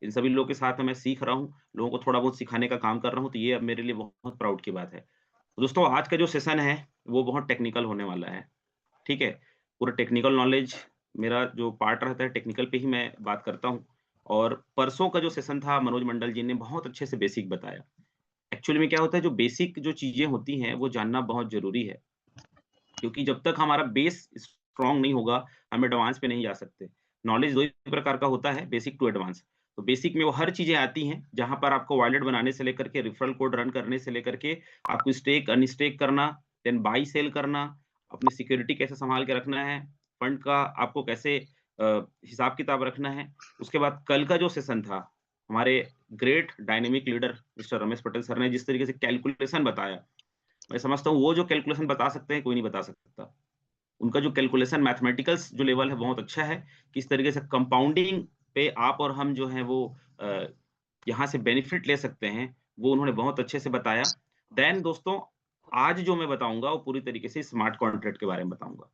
इन सभी लोगों के साथ मैं सीख रहा हूँ, लोगों को थोड़ा बहुत सिखाने का काम कर रहा हूँ, तो ये अब मेरे लिए बहुत प्राउड की बात है। तो दोस्तों आज का जो सेशन है, वो बहुत टेक्निकल होने वाला है, ठीक है? पूरा टेक्निकल नॉलेज मेरा जो पार्ट रहता है टेक्निकल पे ही मैं बात करता हूँ और परसों का जो सेशन था मनोज मंडल जी ने बहुत अच्छे से बेसिक बताया। एक्चुअली में क्या होता है जो बेसिक जो चीज़ें होती हैं, वो जानना बहुत ज़रूरी है। क्योंकि जब तक हमारा बेस स्ट्रॉन्ग नहीं होगा, हम एडवांस पे नहीं जा सकते। नॉलेज 2 ही प्रकार का होता है, बेसिक टू एडवांस। तो बेसिक में वो हर चीज़ें आती हैं, जहाँ पर आपको वॉलेट बनाने से लेकर के रेफरल कोड रन करने से लेकर के आपको स्टेक, अनस्टेक करना, देन बाय सेल करना, अपनी सिक्योरिटी कैसे सँभाल के रखना है, फंड का आपको कैसे हिसाब-किताब रखना है। उसके बाद कल का जो सेशन था, हमारे great dynamic leader mister Ramesh Patel sir ने जिस तरीके से कैलकुलेशन बताया, मैं समझता हूँ वो जो कैलकुलेशन बता सकते हैं, कोई नहीं बता सकता। उनका जो कैलकुलेशन मैथमेटिकल्स जो लेवल है बहुत अच्छा है, किस तरीके से कंपाउंडिंग पे आप और हम जो हैं वो अ, यहाँ से बेनिफिट ले सकते हैं, वो उन्होंने बहुत अच्छे से बताया। देन दोस्तों, आज जो मैं बताऊँगा वो पूरी तरीके से स्मार्ट कॉन्ट्रैक्ट के बारे में बताऊँगा।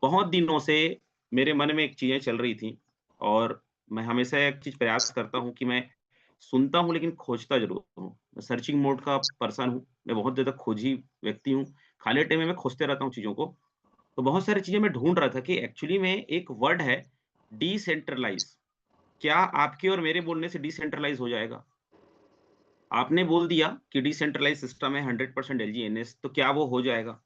बहुत दिनों से मेरे मन में एक चीज़ें चल रही थी और मैं हमेशा एक चीज़ प्रयास करता हूँ कि मैं सुनता हूँ लेकिन खोजता ज़रूर हूँ। मैं सर्चिंग मोड का पर्सन हूँ, मैं बहुत ज़्यादा खोजी व्यक्ति हूँ। खाली टाइम में मैं खोजते रहता हूँ चीज़ों को। तो बहुत सारी चीज़ें मैं ढूँढ रहा था कि एक्चुअली में एक वर्ड है डिसेंट्रलाइज़। क्या आपके और मेरे बोलने से डिसेंट्रलाइज़ हो जाएगा? आपने बोल दिया कि डिसेंट्रलाइज़ सिस्टम है 100% एलजीएनएस तो क्या वो हो जाएगा?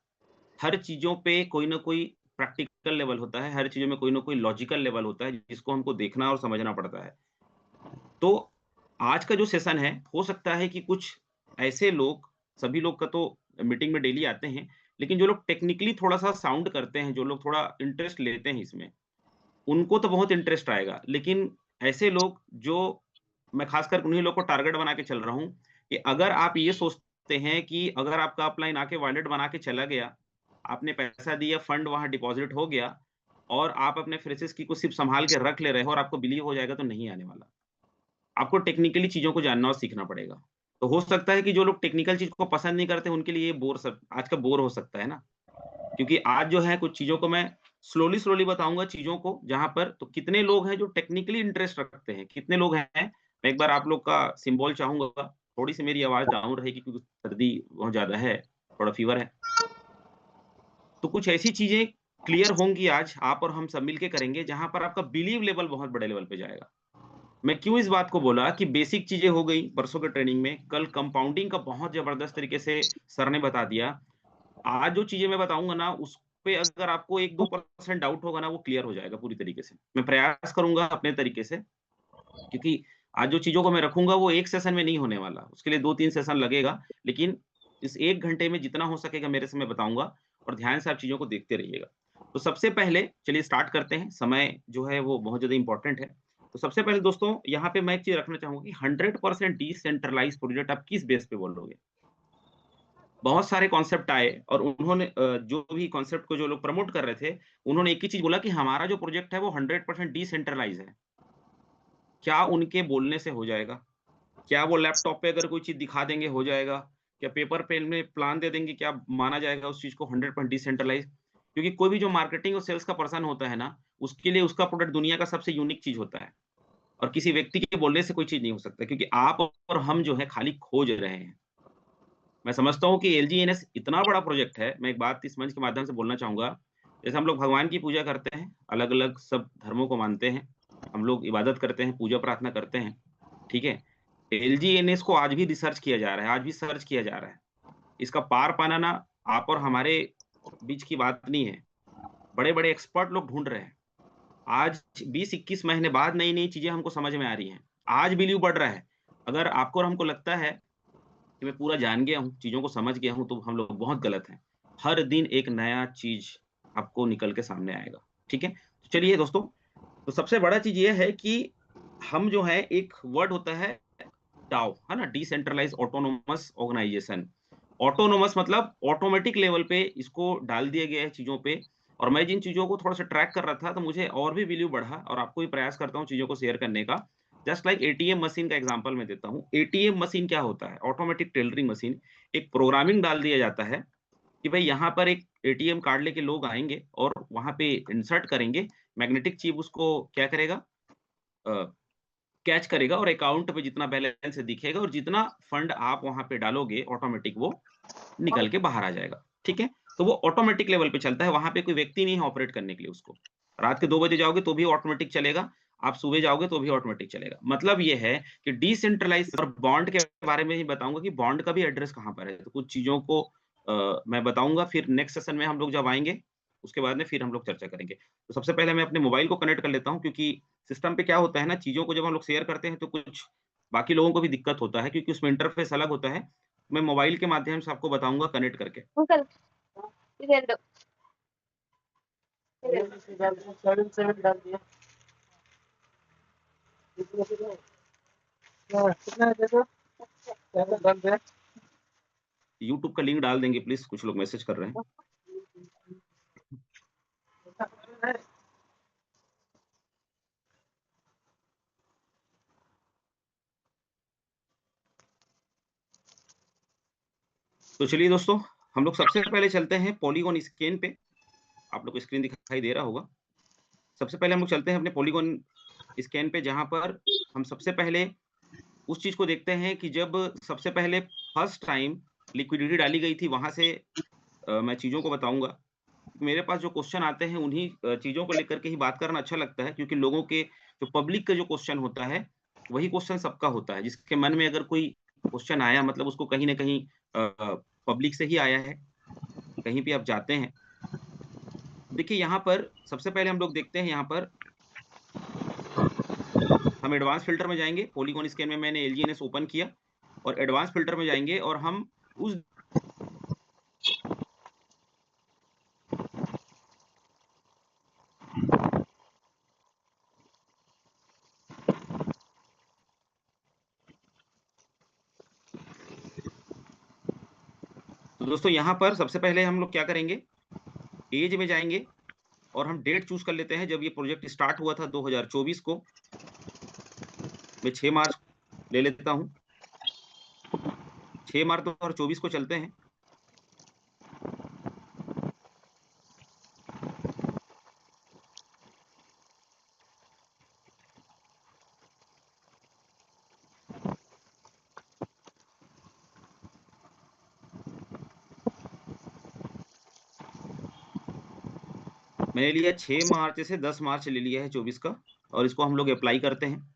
हर चीज़ों पे कोई न कोई प्रैक्टिकल लेवल होता है, हर चीज़ों में कोई न कोई लॉजिकल लेवल होता है, जिसको हमको देखना और समझना पड़ता है। तो आज का जो सेशन है, हो सकता है कि कुछ ऐसे लोग सभी लोग का तो मीटिंग में डेली आते हैं, लेकिन जो लोग टेक्निकली थोड़ा-सा साउंड करते हैं, जो लोग थोड़ा इंटरेस्ट लेते हैं इसमें, उनको तो बहुत इंटरेस्ट आएगा। लेकिन ऐसे लोग जो मैं खासकर उन्हीं लोग को टारगेट बना के चल रहा हूँ, कि अगर आप ये सोचते हैं कि अगर आपका अपलाइन आके वॉलेट बना के चला गया, आपने पैसा दिया, फंड वहाँ डिपॉज़िट हो गया और आप अपने फ्रेशेस की को सिर्फ़ सँभाल के रख ले रहे हो और आपको बिलीव हो जाएगा, तो नहीं आने वाला। आपको टेक्निकली चीज़ों को जानना और सीखना पड़ेगा। तो हो सकता है कि जो लोग टेक्निकल चीज़ को पसंद नहीं करते, उनके लिए ये बोर सब आज का बोर हो सकता है ना? क्योंकि आज जो है कुछ चीज़ों को मैं स्लोली बताऊँगा चीज़ों को जहाँ पर तो कितने लोग हैं जो टेक्निकली इंटरेस्ट रखते हैं, कितने लोग हैं? मैं एक बार आप लोग का सिम्बॉल चाहूँगा, थोड़ी-सी मेरी आवाज़ डाउन रहेगी क्योंकि सर्दी बहुत ज़्यादा है, थोड़ा फ़ीवर है। तो कुछ ऐसी चीज़ें क्लियर होंगी आज आप और हम सब मिल के करेंगे जहाँ पर आपका बिलीव लेवल बहुत बड़े लेवल पे जाएगा। मैं क्यों इस बात को बोला कि बेसिक चीज़ें हो गई परसों के ट्रेनिंग में, कल कंपाउंडिंग का बहुत ज़बरदस्त तरीके से सर ने बता दिया। आज जो चीज़ें मैं बताऊँगा ना, उस पे अगर आपको 1-2% डाउट होगा ना, वो क्लियर हो जाएगा पूरी तरीके से। मैं प्रयास करूँगा अपने तरीके से, क्योंकि आज जो चीज़ों को मैं रखूँगा, वो 1 सेशन में नहीं होने वाला। उसके लिए 2-3 सेशन लगेगा, लेकिन इस 1 घंटे में जितना हो सकेगा मेरे से मैं बताऊँगा और ध्यान से आप चीज़ों को देखते रहिएगा। तो सबसे पहले चलिए स्टार्ट करते हैं, समय जो है वो बहुत ज़्यादा इम्पोर्टेंट है। तो सबसे पहले दोस्तों, यहाँ पे मैं एक चीज़ रखना चाहूँगा कि 100% डिसेंट्रलाइज़्ड प्रोजेक्ट आप किस बेस पे बोलोगे? बहुत सारे कॉन्सेप्ट आए और उन्होंने जो भी कॉन्सेप्ट को जो लोग प्रमोट कर रहे थे, उन्होंने एक ही चीज़ बोला कि हमारा जो प्रोजेक्ट है वो 100% डिसेंट्रलाइज़ है। क्या उनके बोलने से हो जाएगा? क्या वो लैपटॉप पे अगर कोई चीज़ दिखा देंगे हो जाएगा? क्या पेपर पेन में प्लान दे देंगे क्या माना जाएगा उस चीज़ को 100% डिसेंट्रलाइज़? क्योंकि कोई भी जो मार्केटिंग और सेल्स का पर्सन होता है ना, उसके लिए उसका प्रोडक्ट दुनिया का सबसे यूनिक चीज़ होता है और किसी व्यक्ति के बोलने से कोई चीज़ नहीं हो सकता क्योंकि आप और हम जो है खाली खोज रहे हैं। मैं समझता हूँ कि एलजीएनएस इतना बड़ा प्रोजेक्ट है, मैं एक बात इस मंच के माध्यम से बोलना चाहूँगा, जैसे हम लोग भगवान की पूजा करते हैं, अलग-अलग सब धर्मों को मानते हैं, हम लोग इबादत करते हैं, पूजा-प्रार्थना करते हैं, ठीक है? एलजीएनएस को आज भी रिसर्च किया जा रहा है, आज भी सर्च किया जा रहा है। इसका पार पाना ना आप और हमारे बीच की बात नहीं है, बड़े-बड़े एक्सपर्ट लोग ढूँढ रहे हैं। आज 20-21 महीने बाद नई-नई चीज़ें हमको समझ में आ रही हैं। आज बिलीव बढ़ रहा है। अगर आपको और हमको लगता है कि मैं पूरा जान गया हूँ, चीज़ों को समझ गया हूँ, तो हम लोग बहुत गलत हैं। हर दिन एक नया चीज़ आपको निकल के सामने आएगा, ठीक है? तो चलिए दोस्तों, तो सबसे बड़ा चीज़ ये है कि हम जो है एक वर्ड होता है डाओ, है ना? Decentralised autonomous organisation. ऑटोनोमस मतलब ऑटोमैटिक लेवल पे इसको डाल दिया गया है चीज़ों पे और मैं जिन चीज़ों को थोड़ा-सा ट्रैक कर रहा था, तो मुझे और भी बिलीव बढ़ा और आपको भी प्रयास करता हूँ चीज़ों को शेयर करने का। जस्ट लाइक एटीएम मशीन का एग्ज़ाम्पल मैं देता हूँ। एटीएम मशीन क्या होता है? Automatic tailoring machine. एक प्रोग्रामिंग डाल दिया जाता है कि भई यहाँ पर एक एटीएम कार्ड लेके लोग आएँगे और वहाँ पे इंसर्ट करेंगे, मैग्नेटिक चिप उसको क्या करेगा? अ कैच करेगा और अकाउंट पे जितना बैलेंस दिखेगा और जितना फंड आप वहाँ पे डालोगे ऑटोमेटिक वो निकल के बाहर आ जाएगा, ठीक है? तो वो ऑटोमेटिक लेवल पे चलता है, वहाँ पे कोई व्यक्ति नहीं है ऑपरेट करने के लिए उसको। रात के 2 बजे जाओगे तो भी ऑटोमेटिक चलेगा, आप सुबह जाओगे तो भी ऑटोमेटिक चलेगा। मतलब ये है कि डिसेंट्रलाइज़ और बॉन्ड के बारे में ही बताऊँगा कि बॉन्ड का भी एड्रेस कहाँ पर है। तो कुछ चीज़ों को मैं बताऊँगा फिर नेक्स्ट सेशन में हम लोग जब आएँगे, उसके बाद में फिर हम लोग चर्चा करेंगे। तो सबसे पहले मैं अपने मोबाइल को कनेक्ट कर लेता हूँ क्योंकि सिस्टम पे क्या होता है ना, चीज़ों को जब हम लोग शेयर करते हैं तो कुछ बाकी लोगों को भी दिक्कत होता है क्योंकि उसमें इंटरफ़ेस अलग होता है। मैं मोबाइल के माध्यम से आपको बताऊँगा कनेक्ट करके। अंकल इधर दो। 7 डाल दिया। कितना है देखो? 7 डाल दिया। यूट्यूब का लिंक डाल देंगे प्लीज़, कुछ लोग मैसेज कर रहे हैं। तो चलिए दोस्तों, हम लोग सबसे पहले चलते हैं पॉलीगॉन स्कैन पे। आप लोग को स्क्रीन दिखाई दे रहा होगा। सबसे पहले हम लोग चलते हैं अपने पॉलीगॉन स्कैन पे जहाँ पर हम सबसे पहले उस चीज़ को देखते हैं कि जब सबसे पहले फर्स्ट टाइम लिक्विडिटी डाली गई थी वहाँ से मैं चीज़ों को बताऊँगा। मेरे पास जो क्वेश्चन आते हैं उन्हीं चीज़ों को लेकर के ही बात करना अच्छा लगता है क्योंकि लोगों के जो पब्लिक का जो क्वेश्चन होता है, वही क्वेश्चन सबका होता है। जिसके मन में अगर कोई क्वेश्चन आया मतलब उसको कहीं न कहीं पब्लिक से ही आया है, कहीं भी आप जाते हैं। देखिए यहाँ पर सबसे पहले हम लोग देखते हैं यहाँ पर हम एडवांस फ़िल्टर में जाएँगे, पॉलीगॉन स्कैन में मैंने एलजीएनएस ओपन किया और एडवांस फ़िल्टर में जाएँगे और हम उस तो दोस्तों यहाँ पर सबसे पहले हम लोग क्या करेंगे, ऐज में जाएँगे और हम डेट चूज़ कर लेते हैं जब ये प्रोजेक्ट स्टार्ट हुआ था 2024 को। मैं 6 मार्च ले लेता हूँ, 6 मार्च 2024 को चलते हैं। मैंने लिया 6 मार्च से 10 मार्च ले लिया है 24 का और इसको हम लोग अप्लाई करते हैं।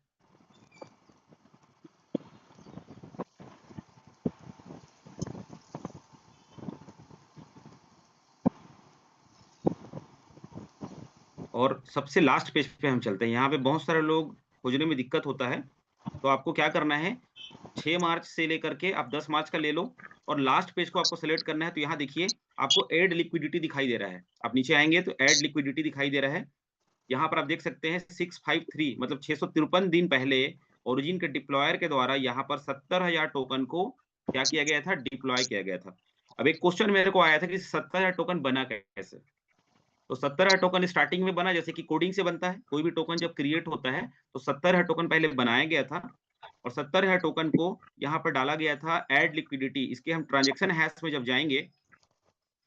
और सबसे लास्ट पेज पे हम चलते हैं। यहाँ पे बहुत सारे लोग खोजने में दिक्कत होता है, तो आपको क्या करना है 6 मार्च से लेकर के आप 10 मार्च का ले लो और लास्ट पेज को आपको सेलेक्ट करना है, तो यहाँ देखिए आपको ऐड लिक्विडिटी दिखाई दे रहा है। आप नीचे आएँगे तो ऐड लिक्विडिटी दिखाई दे रहा है। यहाँ पर आप देख सकते हैं 653 मतलब 653 दिन पहले ओरिजिन के डिप्लॉयर के द्वारा यहाँ पर 70,000 टोकन को क्या किया गया था? डिप्लॉय किया गया था। अब एक क्वेश्चन मेरे को आया था कि 70,000 टोकन बना कैसे? तो 70,000 टोकन स्टार्टिंग में बना जैसे कि कोडिंग से बनता है। कोई भी टोकन जब क्रिएट होता है, तो 70,000 टोकन पहले बनाया गया था और 70,000 टोकन को यहाँ पर डाला गया था ऐड लिक्विडिटी। इसके हम ट्रांज़ैक्शन हैश में जब जाएँगे,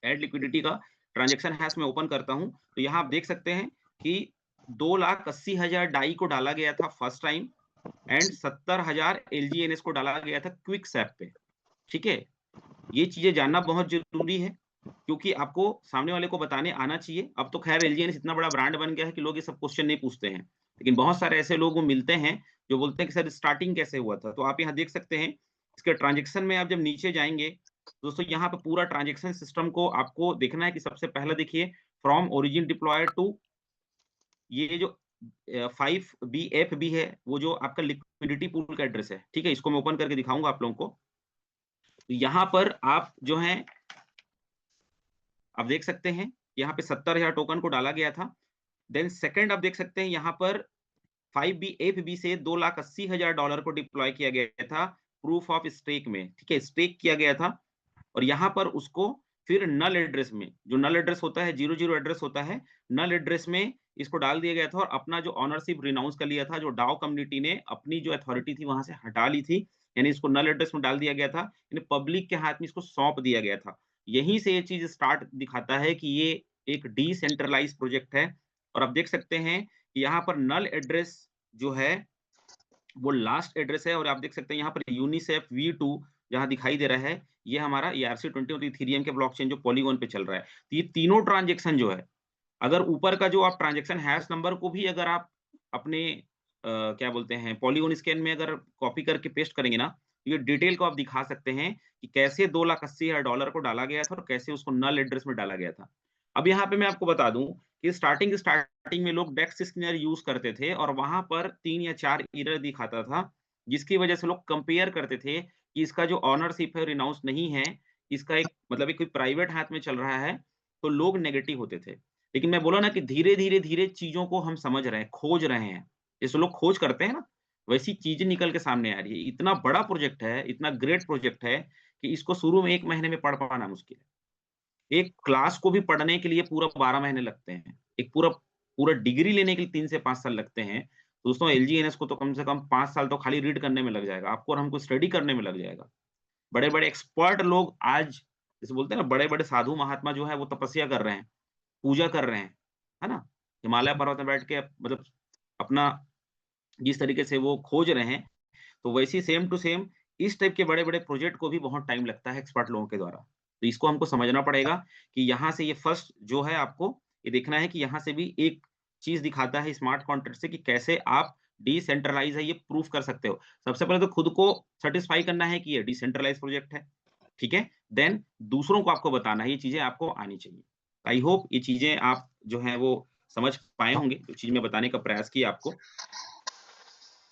ऐड लिक्विडिटी का ट्रांज़ैक्शन हैश मैं ओपन करता हूँ, तो यहाँ आप देख सकते हैं कि 2,80,000 डाई को डाला गया था फर्स्ट टाइम एंड 70,000 एलजीएनएस को डाला गया था क्विकसैप पे, ठीक है? ये चीज़ें जानना बहुत ज़रूरी है, क्योंकि आपको सामने वाले को बताने आना चाहिए। अब तो ख़ैर एलजीएनएस इतना बड़ा ब्रांड बन गया है कि लोग ये सब क्वेश्चन नहीं पूछते हैं। लेकिन बहुत सारे ऐसे लोग वो मिलते हैं, जो बोलते हैं कि सर स्टार्टिंग कैसे हुआ था? तो आप यहाँ देख सकते हैं, इसके ट्रांज़ैक्शन में आप जब नीचे जाएँगे, दोस्तों यहाँ पे पूरा ट्रांज़ैक्शन सिस्टम को आपको देखना है कि सबसे पहला देखिए फ्रॉम ओरिजिन डिप्लॉयर टू ये जो 5BFB है, वो जो आपका लिक्विडिटी पूल का एड्रेस है, ठीक है? इसको मैं ओपन करके दिखाऊँगा आप लोगों को। तो यहाँ पर आप जो हैं आप देख सकते हैं, यहाँ पे 70,000 टोकन को डाला गया था। देन सेकंड आप देख सकते हैं यहाँ पर 5BFB से $2,80,000 को डिप्लॉय किया गया था, प्रूफ ऑफ स्टेक में, ठीक है? स्टेक किया गया था और यहाँ पर उसको फिर नल एड्रेस में, जो नल एड्रेस होता है, 00 एड्रेस होता है, नल एड्रेस में इसको डाल दिया गया था और अपना जो ओनरशिप रिनाउंस कर लिया था, जो डाओ कम्युनिटी ने अपनी जो अथॉरिटी थी वहाँ से हटा ली थी, यानी इसको नल एड्रेस में डाल दिया गया था, यानी पब्लिक के हाथ में इसको सौंप दिया गया था। यहीं से ये चीज़ स्टार्ट दिखाता है कि ये एक डिसेंट्रलाइज़्ड प्रोजेक्ट है और आप देख सकते हैं कि यहाँ पर नल एड्रेस जो है वो लास्ट एड्रेस है और आप देख सकते हैं यहाँ पर यूनिसेफ V2 जहाँ दिखाई दे रहा है, ये हमारा ERC-20 और इथेरियम के ब्लॉकचेन जो पॉलीगॉन पे चल रहा है। तो ये तीनों ट्रांज़ैक्शन जो है, अगर ऊपर का जो आप ट्रांज़ैक्शन हैश नंबर को भी अगर आप अपने क्या बोलते हैं पॉलीगॉन स्कैन में अगर कॉपी करके पेस्ट करेंगे ना, तो ये डिटेल को आप दिखा सकते हैं कि कैसे $2,80,000 को डाला गया था और कैसे उसको नल एड्रेस में डाला गया था। अब यहाँ पे मैं आपको बता दूँ कि स्टार्टिंग में लोग डेक्स स्कैनर यूज़ करते थे और वहाँ पर 3 या 4 एरर दिखाता था, जिसकी वजह से लोग कंपेयर करते थे कि इसका जो ओनरशिप है रिनाउंस नहीं है, इसका एक मतलब एक कोई प्राइवेट हाथ में चल रहा है, तो लोग नेगेटिव होते थे। लेकिन मैं बोला ना कि धीरे-धीरे चीज़ों को हम समझ रहे हैं, खोज रहे हैं। जैसे लोग खोज करते हैं ना, वैसी चीज़ें निकल के सामने आ रही है। इतना बड़ा प्रोजेक्ट है, इतना ग्रेट प्रोजेक्ट है कि इसको शुरू में 1 महीने में पढ़ पाना मुश्किल है। एक क्लास को भी पढ़ने के लिए पूरा 12 महीने लगते हैं। एक पूरा पूरा डिग्री लेने के लिए 3 से 5 साल लगते हैं। तो दोस्तों एलजीएनएस को तो कम से कम 5 साल तो खाली रीड करने में लग जाएगा। आपको और हमको स्टडी करने में लग जाएगा। बड़े-बड़े एक्सपर्ट लोग आज जैसे बोलते हैं ना बड़े-बड़े साधु महात्मा जो है वो तपस्या कर रहे हैं, पूजा कर रहे हैं, है ना? हिमालय पर्वत में बैठ के मतलब अपना जिस तरीके से वो खोज रहे हैं, तो वैसे ही सेम टू सेम इस टाइप के बड़े-बड़े प्रोजेक्ट को भी बहुत टाइम लगता है एक्सपर्ट लोगों के द्वारा। तो इसको हमको समझना पड़ेगा कि यहाँ से ये फर्स्ट जो है आपको ये देखना है कि यहाँ से भी एक चीज़ दिखाता है स्मार्ट कॉन्ट्रैक्ट से कि कैसे आप डिसेंट्रलाइज़ है ये प्रूफ कर सकते हो। सबसे पहले तो खुद को सैटिस्फाई करना है कि ये डिसेंट्रलाइज़ प्रोजेक्ट है, ठीक है? देन दूसरों को आपको बताना है, ये चीज़ें आपको आनी चाहिए। आई होप ये चीज़ें आप जो हैं वो समझ पाए होंगे, जो चीज़ मैं बताने का प्रयास किया आपको।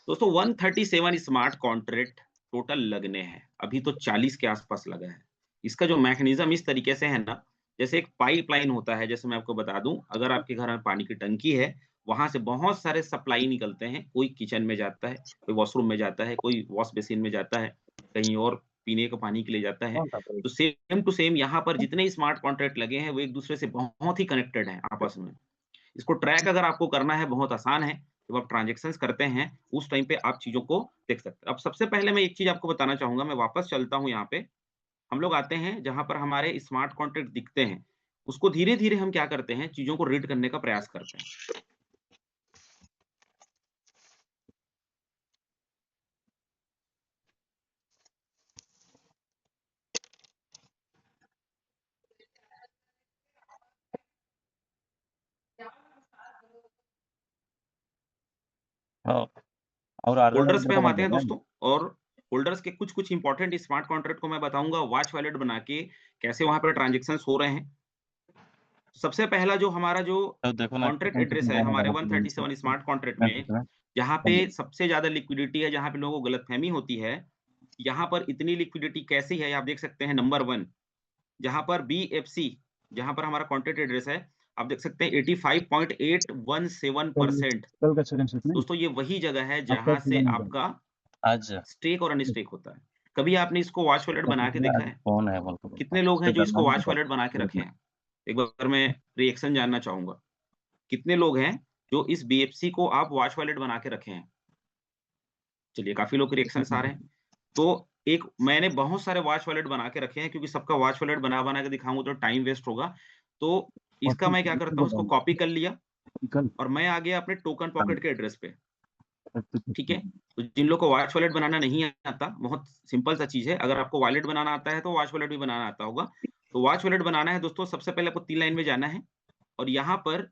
दोस्तों 137 स्मार्ट कॉन्ट्रैक्ट टोटल लगने हैं। अभी तो 40 के आसपास लगा है। इसका जो मैकेनिज़्म इस तरीके से है ना, जैसे एक पाइपलाइन होता है, जैसे मैं आपको बता दूँ, अगर आपके घर में पानी की टंकी है, वहाँ से बहुत सारे सप्लाई निकलते हैं। कोई किचन में जाता है, कोई वॉशरूम में जाता है, कोई वॉश बेसिन में जाता है, कहीं और पीने के पानी के लिए जाता है। तो सेम टू सेम यहाँ पर जितने स्मार्ट कॉन्ट्रैक्ट लगे हैं, वो एक-दूसरे से बहुत ही कनेक्टेड हैं आपस में। इसको ट्रैक अगर आपको करना है बहुत आसान है। जब आप ट्रांज़ैक्शंस करते हैं, उस टाइम पे आप चीज़ों को देख सकते हैं। अब सबसे पहले मैं एक चीज़ आपको बताना चाहूँगा, मैं वापस चलता हूँ यहाँ पे। हम लोग आते हैं जहाँ पर हमारे स्मार्ट कॉन्ट्रैक्ट दिखते हैं, उसको धीरे-धीरे हम क्या करते हैं, चीज़ों को रीड करने का प्रयास करते हैं। हाँ, और आधा फ़ोल्डर्स नंबर पे का हम बन आते हैं जाएगा। दोस्तों और फ़ोल्डर्स के कुछ-कुछ इम्पोर्टेंट स्मार्ट कॉन्ट्रैक्ट को मैं बताऊँगा वॉच वॉलेट बना के, कैसे वहाँ पे ट्रांज़ैक्शंस हो रहे हैं। सबसे पहला जो हमारा जो तो देखो ना कॉन्ट्रैक्ट कौन सा एड्रेस है बनाना हमारे लगा तो 137 स्मार्ट कॉन्ट्रैक्ट मैं में, सोच रहा जहाँ पे हूँ सबसे ज़्यादा लिक्विडिटी है, जहाँ पे लोगों को गलतफ़हमी होती है, यहाँ पर इतनी लिक्विडिटी कैसी है आप देख सकते हैं नंबर 1 जहाँ पर बीएफसी जहाँ पर हमारा कॉन्ट्रैक्ट एड्रेस है, आप देख सकते हैं कल 85.817% कल का सेकंड शिफ्ट नहीं दोस्तों ये वही जगह है आपका जहाँ से खुला नहीं आपका आज स्टेक और अनस्टेक होता है। कभी आपने इसको वॉच वॉलेट बना के देखा आज है? फोन है बोल के बोलता कितने लोग हैं स्टे जो करना इसको है वॉच तो वॉलेट बना के रखे देखना हैं? एक बार मैं रिएक्शन जानना चाहूँगा। कितने लोग हैं जो इस बीएफसी को आप वॉच वॉलेट बना के रखे हैं? चलिए काफ़ी लोग के रिएक्शंस आ रहे हैं। तो एक मैंने बहुत सारे वॉच वॉलेट बना के रखे हैं क्योंकि सबका वॉच वॉलेट बना-बना के दिखाऊँगा तो टाइम वेस्ट होगा। तो इसका मैं क्या करता हूँ इसको कॉपी कर लिया कल और मैं आ गया अपने टोकन पॉकेट के एड्रेस पे, ठीक है? तो जिन लोग को वॉच वॉलेट बनाना नहीं आता, बहुत सिंपल सा चीज़ है। अगर आपको वॉलेट बनाना आता है तो वॉच वॉलेट भी बनाना आता होगा। तो वॉच वॉलेट बनाना है दोस्तों सबसे पहले आपको 3 लाइन में जाना है और यहाँ पर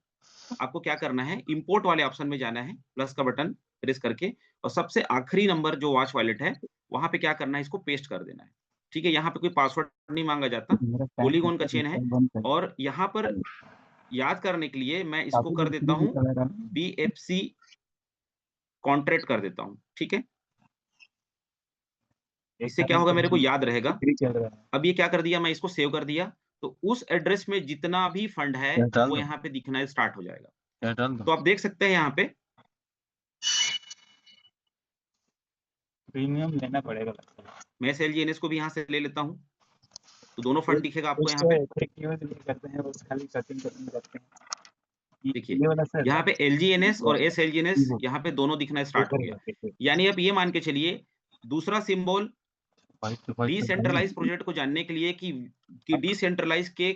आपको क्या करना है इम्पोर्ट वाले ऑप्शन में जाना है, प्लस का बटन प्रेस करके और सबसे आखिरी नंबर जो वॉच वॉलेट है, वहाँ पे क्या करना है इसको पेस्ट कर देना है। ठीक है? यहाँ पे कोई पासवर्ड नहीं माँगा जाता, मेरा टाइम पॉलीगॉन का कितना चेन है बंद कर और यहाँ पर याद करने के लिए मैं इसको काफी कर देर देता फ्री भी हूँ चला रहा बीएफसी कॉन्ट्रैक्ट कर देता हूँ, ठीक है? एक इससे क्या टाइम होगा मेरे को फ्री याद रहेगा। फ्री चल रहा है अब ये क्या कर दिया मैं इसको सेव कर दिया, तो उस एड्रेस में जितना भी फंड है, क्या डाल वो दो यहाँ पे दिखना स्टार्ट हो जाएगा। क्या डाल दो तो आप देख सकते हैं यहाँ पे प्रीमियम लेना पड़ेगा लगता है मैं एसएलजीएनएस को भी यहाँ से ले लेता हूँ, तो दोनों फंड दिखेगा आपको कुछ यहाँ तो पे। एक यूज नहीं करते हैं बस खाली कटिंग कटिंग करते हैं देखिए, ये वाला सर यहाँ पे एलजीएनएस और एसएलजीएनएस कीबोर्ड यहाँ पे दोनों दिखना स्टार्ट हो ऊपर गया। जाके यानी आप ये मान के चलिए, दूसरा सिंबल वाइट तो वाइट डिसेंट्रलाइज़ प्रोजेक्ट को जानने के लिए कि डिसेंट्रलाइज़ के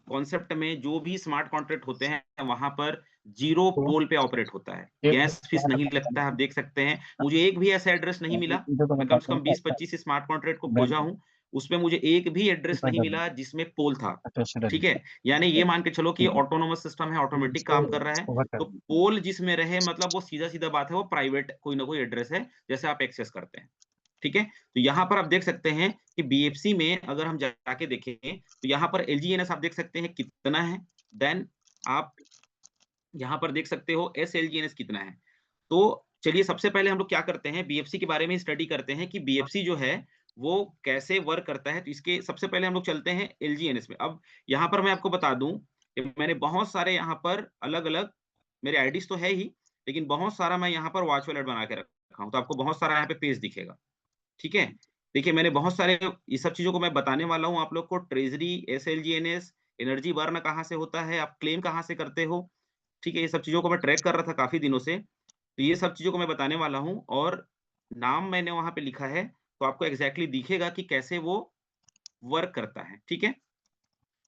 कॉन्सेप्ट में जो भी स्मार्ट कॉन्ट्रैक्ट होते हैं वहां पर जीरो तो पोल पे ऑपरेट होता है, ये गैस फीस क्या नहीं करता लगता है। आप है? देख सकते हैं मुझे एक भी ऐसा एड्रेस नहीं मिला, इनको तो मैं मैं कम से कहता कम हूँ 20-25 स्मार्ट कॉन्ट्रैक्ट को बैंक खोजा हूँ, उसमें मुझे एक भी एड्रेस नहीं डिपेंड मिला जिसमें पोल था। अच्छा ठीक है, यानी ये मान के चलो कि ऑटोनोमस सिस्टम है, ऑटोमेटिक इसको काम कर रहा है, ओवर कर तो पोल जिसमें रहे मतलब वो सीधा-सीधा बात है, वो प्राइवेट कोई ना कोई एड्रेस है, जैसे आप एक्सेस करते हैं। ठीक है? तो यहाँ पर आप देख सकते हैं कि बीएफसी में अगर हम जाके देखें, तो यहाँ पर एलजीएनएस आप देख सकते हैं कितना है, देन आप यहाँ पर देख सकते हो एसएलजीएनएस कितना है। तो चलिए सबसे पहले हम लोग क्या करते हैं, बीएफसी के बारे में स्टडी करते हैं कि बीएफसी जो है वो कैसे वर्क करता है। तो इसके सबसे पहले हम लोग चलते हैं एलजीएनएस में। अब यहाँ पर मैं आपको बता दूं कि मैंने बहुत सारे यहाँ पर अलग-अलग मेरे आईडीज तो है ही, लेकिन बहुत सारा मैं यहाँ पर वॉच वॉलेट बना के रखा हूँ। तो आपको बहुत सारा यहाँ पे पेज दिखेगा। ठीक है? देखिए मैंने बहुत सारे ये सब चीज़ों को मैं बताने वाला हूँ आप लोग को, ट्रेज़री, एसएलजीएनएस, एनर्जी बर्न कहाँ से होता है, आप क्लेम कहाँ से करते हो। ठीक है? ये सब चीज़ों को मैं ट्रैक कर रहा था काफ़ी दिनों से। तो ये सब चीज़ों को मैं बताने वाला हूँ और नाम मैंने वहाँ पे लिखा है, तो आपको एग्ज़ैक्टली दिखेगा कि कैसे वो वर्क करता है। ठीक है?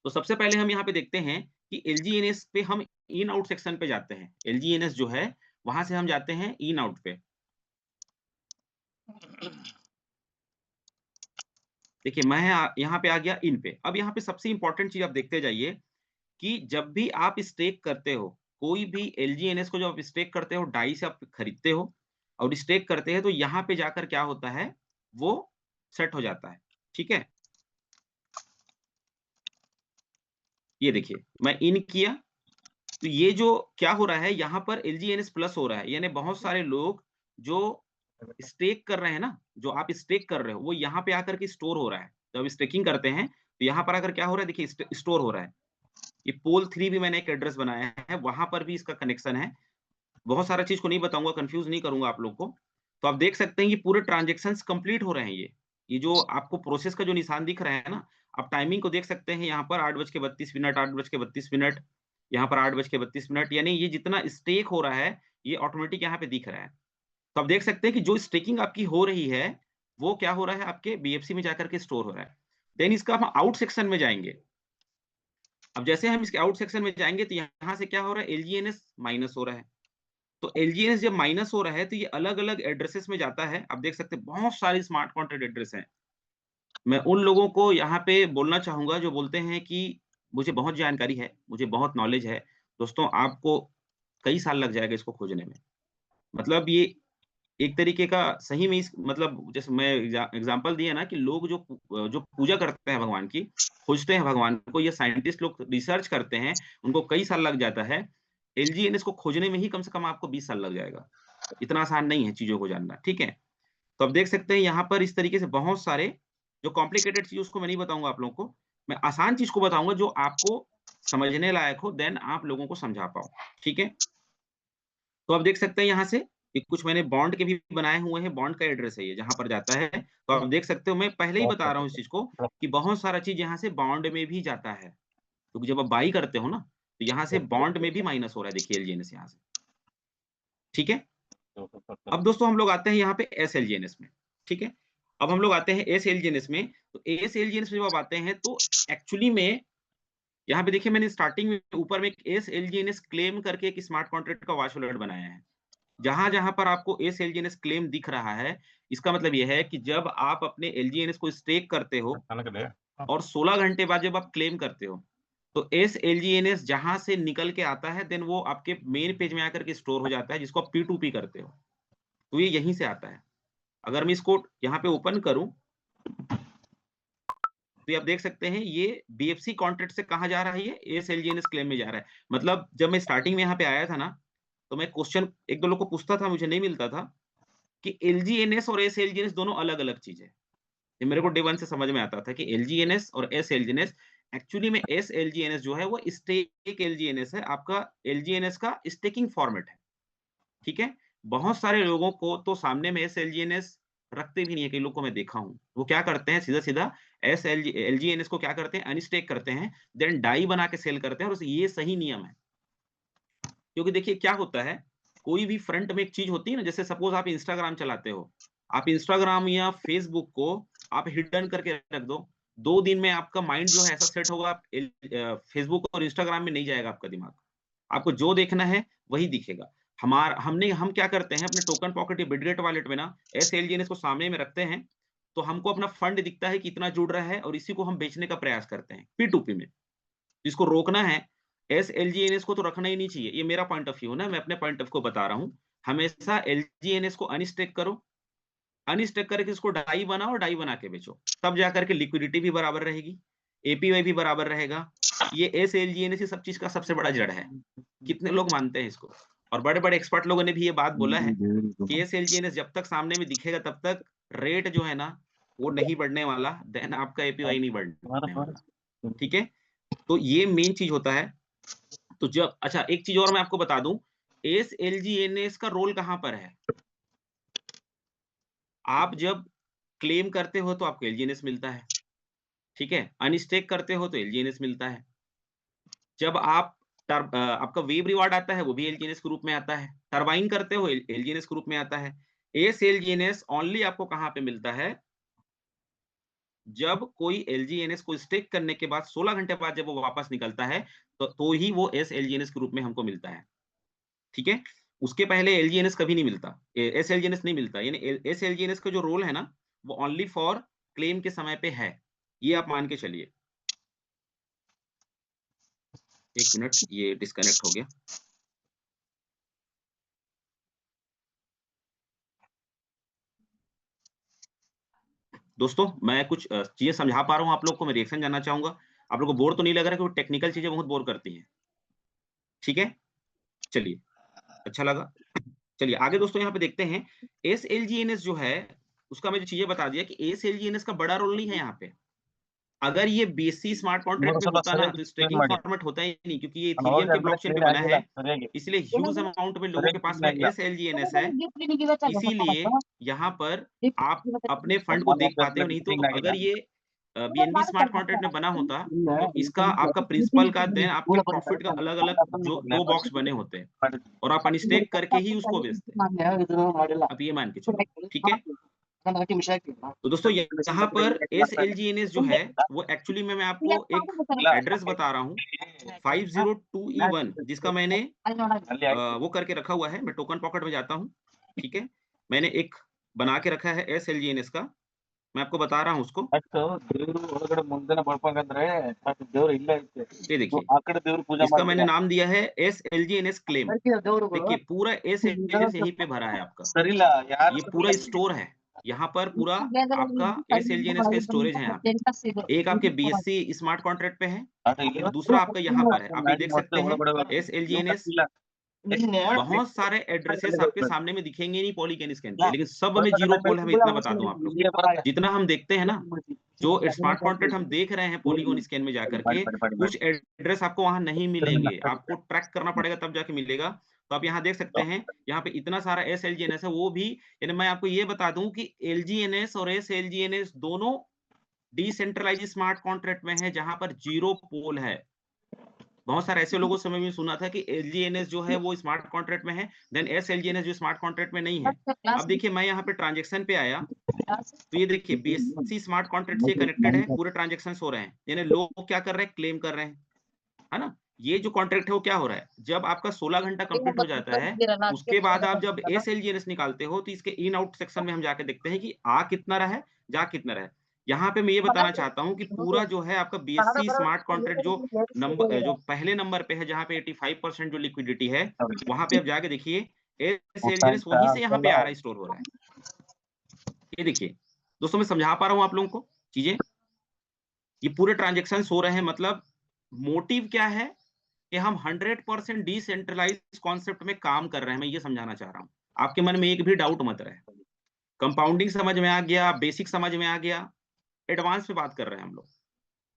तो सबसे पहले हम यहाँ पे देखते हैं कि एलजीएनएस पे हम इन आउट सेक्शन पे जाते हैं। एलजीएनएस जो है, वहाँ से हम जाते हैं इन आउट पे। देखिए मैं यहाँ पे आ गया इन पे। अब यहाँ पे सबसे इम्पोर्टेंट चीज़ आप देखते जाइए कि जब भी आप स्टेक करते हो, कोई भी एलजीएनएस को जब आप स्टेक करते हो, डाई से आप खरीदते हो और स्टेक करते हैं, तो यहाँ पे जाकर क्या होता है, वो सेट हो जाता है। ठीक है? ये देखिए, मैं इन किया, तो ये जो क्या हो रहा है, यहाँ पर एलजीएनएस प्लस हो रहा है, यानी बहुत सारे लोग जो स्टेक कर रहे हैं ना, जो आप स्टेक कर रहे हो, वो यहाँ पे आकर के स्टोर हो रहा है। जब स्टेकिंग करते हैं, तो यहाँ पर आकर क्या हो रहा है, देखिए स्टोर हो रहा है। ये पोल 3 भी मैंने एक एड्रेस बनाया है, वहाँ पर भी इसका कनेक्शन है। बहुत सारा चीज़ को नहीं बताऊँगा, कन्फ्यूज़ नहीं करूँगा आप लोग को। तो आप देख सकते हैं ये पूरे ट्रांज़ैक्शंस कंप्लीट हो रहे हैं ये। ये जो आपको प्रोसेस का जो निशान दिख रहा है ना, आप टाइमिंग को देख सकते हैं यहाँ पर 8:32 8:32 यहाँ पर 8:32 यानी ये जितना स्टेक हो रहा है, ये ऑटोमेटिक यहाँ पे दिख रहा है। तो आप देख सकते हैं कि जो स्टेकिंग आपकी हो रही है, वो क्या हो रहा है आपके बीएफसी में जाकर के स्टोर हो रहा है। देन इसका हम आउट सेक्शन में जाएँगे। अब जैसे हम इसके आउट सेक्शन में जाएँगे तो यहाँ से क्या हो रहा है, एलजीएनएस माइनस हो रहा है। तो एलजीएनएस जब माइनस हो रहा है तो ये अलग-अलग एड्रेसेस में जाता है। आप देख सकते हैं बहुत सारे स्मार्ट कॉन्ट्रैक्ट एड्रेस हैं। मैं उन लोगों को यहाँ पे बोलना चाहूँगा जो बोलते हैं कि मुझे बहुत जानकारी है, मुझे बहुत नॉलेज है। दोस्तों आपको कई साल लग जाएगा इसको खोजने में। मतलब ये एक तरीके का सही में इस मतलब जैसे मैं एग्ज़ाम्पल दिया ना कि लोग जो पूजा करते हैं भगवान की, खोजते हैं भगवान को, ये साइंटिस्ट लोग रिसर्च करते हैं, उनको कई साल लग जाता है। एलजीएनएस को खोजने में ही कम से कम आपको 20 साल लग जाएगा। इतना आसान नहीं है चीज़ों को जानना, ठीक है? तो आप देख सकते हैं यहाँ पर इस तरीके से बहुत सारे जो कॉम्प्लिकेटेड चीज़ उसको मैं नहीं बताऊँगा आप लोगों को। मैं आसान चीज़ को बताऊँगा जो आपको समझने लायक हो, देन आप लोगों को समझा पाओ, ठीक है? तो आप देख सकते हैं यहाँ से कि कुछ मैंने बॉन्ड के भी बनाए हुए हैं, बॉन्ड का एड्रेस है ये जहाँ पर जाता है। तो आप देख सकते हो मैं पहले ही क्रॉप बता कर रहा हूँ इस देते चीज़ को क्रॉप कि बहुत सारा चीज़ यहाँ से बॉन्ड में भी जाता है। क्योंकि जब आप बाई करते हो ना, तो यहाँ से बॉन्ड में भी माइनस हो रहा है देखिए एलजीएनएस यहाँ से, ठीक है? अब दोस्तों हम लोग आते हैं यहाँ पे एसएलजीएनएस में, ठीक है? अब हम लोग आते हैं एसएलजीएनएस में, तो एसएलजीएनएस में जब आप आते हैं तो एक्चुअली में यहाँ पे देखिए मैंने स्टार्टिंग में ऊपर में एक एसएलजीएनएस क्लेम करके एक स्मार्ट कॉन्ट्रैक्ट का वॉच अलर्ट बनाया है। जहाँ-जहाँ पर आपको एसएलजीएनएस क्लेम दिख रहा है, इसका मतलब ये है कि जब आप अपने एलजीएनएस को स्टेक करते हो खाना कर ले और 16 घंटे बाद जब आप क्लेम करते हो, तो एसएलजीएनएस जहाँ से निकल के आता है देन वो आपके मेन पेज में आकर के स्टोर हो जाता है जिसको आप P2P करते हो। तो ये यहीं से आता है। अगर मैं इसको यहाँ पे ओपन करूँ, तो ये आप देख सकते हैं ये बीएफसी कॉन्ट्रैक्ट से कहाँ जा रहा है ये? एसएलजीएनएस क्लेम में जा रहा है। मतलब जब मैं स्टार्टिंग में यहाँ पे आया था ना, तो मैं क्वेश्चन 1-2 लोग को पूछता था, मुझे नहीं मिलता था कि एलजीएनएस और एसएलजीएनएस दोनों अलग-अलग चीज़ है। ये मेरे को डे 1 से समझ में आता था कि एलजीएनएस और एसएलजीएनएस एक्चुअली में एसएलजीएनएस जो है वो स्टेक एलजीएनएस है, आपका एलजीएनएस का स्टेकिंग फॉर्मेट है, ठीक है? बहुत सारे लोगों को तो सामने में एसएलजीएनएस रखते भी नहीं है, कई लोग को मैं देखा हूँ। वो क्या करते हैं सीधा-सीधा एलजीएनएस को क्या करते हैं अनस्टेक करते हैं, देन डाई बना के सेल करते हैं और ये सही नियम है। क्योंकि देखिए क्या होता है, कोई भी फ्रंट में एक चीज़ होती है ना, जैसे सपोज़ आप इंस्टाग्राम चलाते हो, आप इंस्टाग्राम या फेसबुक को आप हिडन करके रख दो, 2 दिन में आपका माइंड जो है ऐसा सेट होगा, आप फेसबुक और इंस्टाग्राम में नहीं जाएगा आपका दिमाग। आपको जो देखना है वही दिखेगा। हम क्या करते हैं अपने टोकन पॉकेट या बिटगेट वॉलेट में ना एसएलजीएनएस को सामने में रखते हैं, तो हमको अपना फंड दिखता है कि इतना जुड़ रहा है और इसी को हम बेचने का प्रयास करते हैं P2P में। इसको रोकना है, एसएलजीएनएस को तो रखना ही नहीं चाहिए। ये मेरा पॉइंट ऑफ व्यू है ना, मैं अपने पॉइंट ऑफ को बता रहा हूँ। हमेशा एलजीएनएस को अनस्टेक करो, अनस्टेक करके इसको डाई बनाओ और डाई बना के बेचो, तब जाकर के लिक्विडिटी भी बराबर रहेगी, एपीवाई भी बराबर रहेगा। ये एसएलजीएनएस सब चीज का सबसे बड़ा जड़ है। कितने लोग मानते हैं इसको? और बड़े-बड़े एक्सपर्ट लोगों ने भी ये बात बोला है कि एसएलजीएनएस जब तक सामने में दिखेगा तब तक रेट जो है ना वो नहीं बढ़ने वाला, देन आपका एपीवाई नहीं बढ़ने वाला। ठीक है? तो ये मेन चीज होता है। तो जब अच्छा एक चीज और मैं आपको बता दूं, एसएलजीएनएस का रोल कहां पर है? आप जब क्लेम करते हो तो आपको एलजीएनएस मिलता है, ठीक है? अनस्टेक करते हो तो एलजीएनएस मिलता है। जब आप आपका वेव रिवार्ड आता है वो भी एलजीएनएस के रूप में आता है। टरबाइन करते हो एलजीएनएस के रूप में आता है। एसएलजीएनएस ओनली आपको कहां पे मिलता है? जब कोई एलजीएनएस को स्टेक करने के बाद 16 घंटे बाद जब वो वापस निकलता है तो ही वो एसएलजीएनएस के रूप में हमको मिलता है। ठीक है? उसके पहले एलजीएनएस कभी नहीं मिलता, एसएलजीएनएस नहीं मिलता। यानी एसएलजीएनएस का जो रोल है ना वो ओनली फॉर क्लेम के समय पे है, ये आप मान के चलिए। एक मिनट, ये डिस्कनेक्ट हो गया। दोस्तों मैं कुछ चीजें समझा पा रहा हूँ आप लोग को, मैं रिएक्शन जानना चाहूंगा। आप लोग को बोर तो नहीं लग रहा है? क्योंकि टेक्निकल चीजें बहुत बोर करती हैं। ठीक है, चलिए, अच्छा लगा। चलिए आगे दोस्तों यहाँ पे देखते हैं। एसएलजीएनएस जो है उसका मैं जो चीजें बता दिया कि एसएलजीएनएस का बड़ा रोल नहीं है यहाँ पे। अगर ये बीएससी स्मार्ट कॉन्ट्रैक्ट में होता ना तो स्टेकिंग फॉर्मेट होता ही नहीं, क्योंकि ये इथेरियम के ब्लॉकचेन पे बना है, इसलिए ह्यूज अमाउंट में लोगों के पास में एसएलजीएनएस है। इसीलिए यहाँ पर आप अपने फंड को देख पाते हो। नहीं तो अगर ये बीएनबी स्मार्ट कॉन्ट्रैक्ट में बना होता तो इसका आपका प्रिंसिपल का देन आपके प्रॉफिट का अलग अलग जो 2 बॉक्स बने होते हैं और आप अनस्टेक करके ही उसको बेचते। अब ये मान के चलो, ठीक है? तो दोस्तों यहाँ पर एसएलजीएनएस जो है वो एक्चुअली में मैं आपको एक एड्रेस बता रहा हूँ 502E1 जिसका मैंने वो करके रखा हुआ है। मैं टोकन पॉकेट में जाता हूँ, ठीक है? मैंने एक बना के रखा है एसएलजीएनएस का, मैं आपको बता रहा हूँ उसको। ये देखिए, इसका मैंने नाम दिया है एसएलजीएनएस क्लेम। देखिए पूरा एसएलजीएनएस यहीं पे भरा है आपका, ये पूरा स्टोर है। यहाँ पर पूरा आपका एसएलजीएनएस का स्टोरेज है यहाँ पे। एक आपके बीएससी स्मार्ट कॉन्ट्रैक्ट पे है, दूसरा आपका यहाँ पर है। आप ये देख सकते हैं एसएलजीएनएस। बहुत सारे एड्रेसेस आपके सामने में दिखेंगे नहीं पॉलीगन स्कैन पे, लेकिन सब में जीरो पोल है। मैं इतना बता दूं आप लोग, जितना हम देखते हैं ना, जो स्मार्ट कॉन्ट्रैक्ट हम देख रहे हैं पॉलीगन स्कैन में जाकर के, कुछ एड्रेस आपको वहां नहीं मिलेंगे, आपको ट्रैक करना पड़ेगा तब जाके मिलेगा। तो आप यहाँ देख सकते हैं, यहाँ पे इतना सारा एसएलजीएनएस है। वो भी यानी मैं आपको ये बता दूं कि एलजीएनएस और एसएलजीएनएस दोनों डिसेंट्रलाइज स्मार्ट कॉन्ट्रैक्ट में है जहां पर जीरो पोल है। बहुत सारे ऐसे लोगों से मैं सुना था कि एलजीएनएस जो है वो स्मार्ट कॉन्ट्रैक्ट में है, देन एसएलजीएनएस जो स्मार्ट कॉन्ट्रैक्ट में नहीं है। अब देखिए मैं यहाँ पे ट्रांजैक्शन पे आया तो ये देखिए बीएससी स्मार्ट कॉन्ट्रैक्ट से कनेक्टेड है, पूरे ट्रांजैक्शन हो रहे हैं। यानी लोग क्या कर रहे हैं? क्लेम कर रहे हैं, है ना? ये जो कॉन्ट्रैक्ट है वो क्या हो रहा है? जब आपका 16 घंटा कंप्लीट हो जाता है, उसके बाद आप जब एसएलजीएनएस निकालते हो तो इसके इन आउट सेक्शन में हम जाके देखते हैं कि आ कितना रहा है, जा कितना रहा है। यहाँ पे मैं ये बताना चाहता हूँ कि पूरा जो है आपका बीएससी स्मार्ट कॉन्ट्रैक्ट जो नंबर जो पहले नंबर पे है, जहाँ पे 85% जो लिक्विडिटी है, वहां पे आप जाके देखिए एसएलजीएनएस वहीं से यहाँ पे आ रहा है, स्टोर हो रहा है। ये देखिए दोस्तों, मैं समझा पा रहा हूँ आप लोगों को चीजें। ये पूरे ट्रांजेक्शन हो रहे हैं, मतलब मोटिव क्या है कि हम 100% डिसेंट्रलाइज कॉन्सेप्ट में काम कर रहे हैं। मैं ये समझाना चाह रहा हूँ, आपके मन में एक भी डाउट मत रहे। कंपाउंडिंग समझ में आ गया, बेसिक समझ में आ गया, एडवांस पे बात कर रहे हैं हम लोग।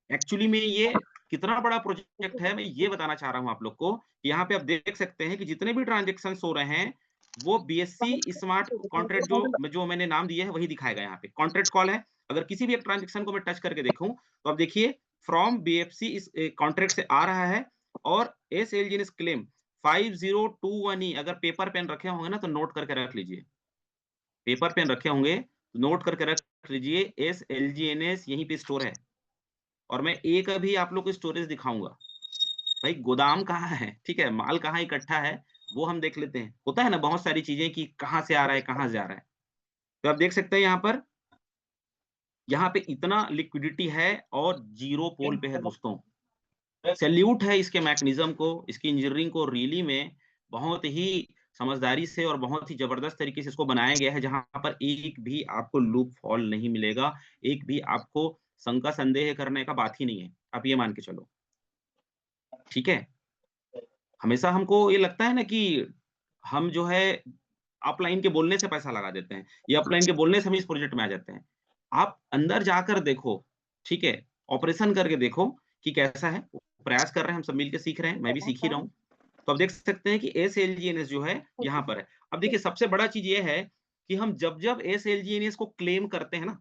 एक्चुअली में ये कितना बड़ा प्रोजेक्ट है मैं ये बताना चाह रहा हूँ आप लोग को। यहाँ पे आप देख सकते हैं कि जितने भी ट्रांजेक्शन हो रहे हैं वो बीएससी स्मार्ट कॉन्ट्रैक्ट जो मैंने नाम दिया है वही दिखाएगा। यहाँ पे कॉन्ट्रैक्ट कॉल है, अगर किसी भी एक ट्रांजेक्शन को मैं टच करके देखूं तो आप देखिए फ्रॉम बीएफसी इस कॉन्ट्रैक्ट से आ रहा है और एसएलजीएनएस क्लेम 5021E। अगर पेपर पेन रखे होंगे ना तो नोट करके रख लीजिए, पेपर पेन रखे होंगे तो नोट करके रख लीजिए। एसएलजीएनएस यहीं पे स्टोर है, और मैं एक अभी आप लोग को स्टोरेज दिखाऊंगा। भाई गोदाम कहाँ है, ठीक है, माल कहाँ इकट्ठा है वो हम देख लेते हैं। होता है ना बहुत सारी चीजें कि कहाँ से आ रहा है, कहाँ से जा रहा है। तो आप देख सकते हैं यहाँ पे इतना लिक्विडिटी है और जीरो पोल पे है दोस्तों। सैल्यूट है इसके मैकेनिज्म को, इसकी इंजीनियरिंग को। रियली में बहुत ही समझदारी से और बहुत ही जबरदस्त तरीके से इसको बनाया गया है, जहां पर एक भी आपको लूप फॉल नहीं मिलेगा, एक भी आपको शंका संदेह करने का बात ही नहीं है। आप ये मान के चलो, ठीक है। हमेशा हमको ये लगता है ना कि हम जो है अपलाइन के बोलने से पैसा लगा देते हैं, या अपलाइन के बोलने से हम इस प्रोजेक्ट में आ जाते हैं। आप अंदर जाकर देखो, ठीक है, ऑपरेशन करके देखो कि कैसा है। प्रयास कर रहे हैं, हम सब मिलकर सीख रहे हैं, मैं भी सीख ही रहा हूँ। तो आप देख सकते हैं कि एसएलजीएनएस जो है यहाँ पर है। अब देखिए सबसे बड़ा चीज ये है कि हम जब एसएलजीएनएस को क्लेम करते हैं ना,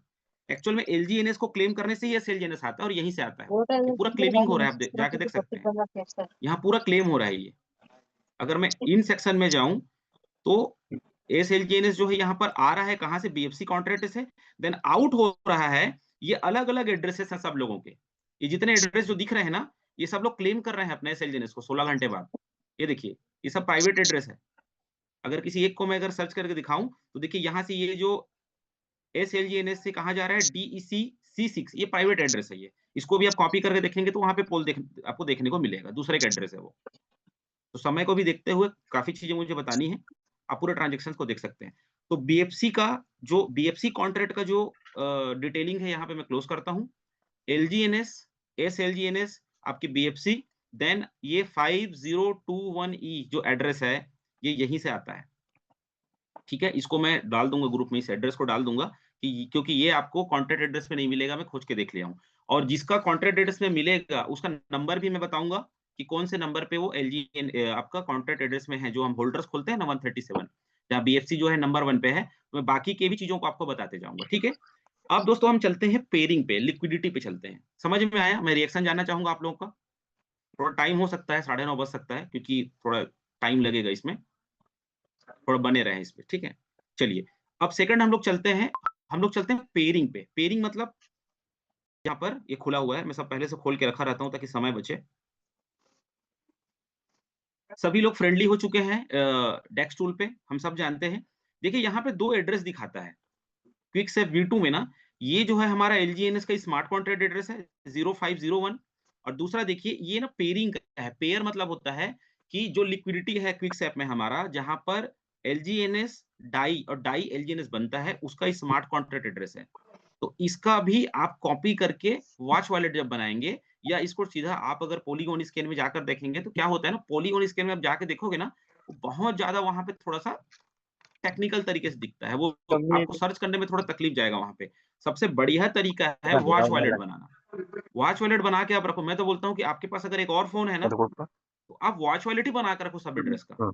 एक्चुअल में एलजीएनएस को क्लेम करने से ही एसएलजीएनएस आता है और यहीं से आता है। ये पूरा क्लेमिंग हो रहा है, आप जाके देख सकते हैं, यहाँ पूरा क्लेम हो रहा है ये। अगर मैं इन सेक्शन में जाऊं तो एसएलजीएनएस जो है यहाँ पर आ रहा है कहाँ से, बीएफसी कॉन्ट्रैक्ट से। देन आउट हो रहा है, ये अलग अलग एड्रेसेस हैं सब लोगों के। ये जितने एड्रेस जो दिख रहे हैं ना, ये सब लोग क्लेम कर रहे हैं अपने एसएलजीएनएस को 16 घंटे बाद। ये देखिए, ये सब प्राइवेट एड्रेस है। अगर किसी एक को मैं अगर सर्च करके दिखाऊं तो देखिए यहाँ से ये जो एसएलजीएनएस से कहा जा रहा है डीईसी C6, ये प्राइवेट एड्रेस है। ये इसको भी आप कॉपी करके देखेंगे तो वहां पे पोल आपको देखने को मिलेगा, दूसरे का एड्रेस है वो। तो समय को भी देखते हुए काफी चीजें मुझे बतानी है, आप पूरे ट्रांजेक्शन को देख सकते हैं। तो बीएफसी कॉन्ट्रैक्ट का जो डिटेलिंग है यहाँ पे मैं क्लोज करता हूँ। एलजीएनएस, एसएलजीएनएस, आपकी बीएफसी, देन ये 5021E जो एड्रेस है ये यहीं से आता है, ठीक है। इसको मैं डाल दूंगा ग्रुप में, इस एड्रेस को डाल दूंगा कि क्योंकि ये आपको कॉन्ट्रैक्ट एड्रेस में नहीं मिलेगा, मैं खोज के देख लिया हूँ। और जिसका कॉन्ट्रैक्ट एड्रेस में मिलेगा उसका नंबर भी मैं बताऊंगा कि कौन से नंबर पे वो एलजी आपका कॉन्ट्रैक्ट एड्रेस में है, जो हम होल्डर्स खोलते हैं ना 137, जहाँ बीएफसी जो है नंबर 1 पे है। मैं बाकी के भी चीजों को आपको बताते जाऊंगा, ठीक है। अब दोस्तों हम चलते हैं पेयरिंग पे, लिक्विडिटी पे चलते हैं। समझ में आया? मैं रिएक्शन जानना चाहूंगा आप लोगों का। थोड़ा टाइम हो सकता है, 9:30 बज सकता है, क्योंकि थोड़ा टाइम लगेगा इसमें, थोड़ा बने रहे इस पे, ठीक है। चलिए अब सेकंड हम लोग चलते हैं पेयरिंग पे। पेयरिंग मतलब यहाँ पर ये खुला हुआ है, मैं सब पहले से खोल के रखा रहता हूँ ताकि समय बचे। सभी लोग फ्रेंडली हो चुके हैं डेस्क टूल पे, हम सब जानते हैं। देखिए यहाँ पे 2 एड्रेस दिखाता है क्विकसेप V2 में ना। ये जो है हमारा एलजीएनएस का स्मार्ट कॉन्ट्रैक्ट एड्रेस है 0501, और दूसरा देखिए ये ना पेयरिंग का है। पेयर मतलब होता है कि जो लिक्विडिटी है क्विकसेप में हमारा, जहां पर एलजीएनएस डाई और डाई एलजीएनएस बनता है, उसका स्मार्ट कॉन्ट्रैक्ट एड्रेस है। तो इसका भी आप कॉपी करके वॉच वॉलेट जब बनाएंगे, या इसको सीधा आप अगर पॉलीगॉन स्कैन में जाकर देखेंगे, तो क्या होता है ना, पॉलीगॉन स्कैन में आप जाके देखोगे ना, तो बहुत ज्यादा वहां पे थोड़ा सा टेक्निकल तरीके से दिखता है वो, आपको सर्च करने में थोड़ा तकलीफ जाएगा वहां पे। सबसे बढ़िया तरीका है वॉच वॉलेट बनाना। वॉच वॉलेट बना के आप रखो। मैं तो बोलता हूँ कि आपके पास अगर एक और फोन है ना, तो आप वॉच वॉलेट ही बना कर रखो सब एड्रेस का।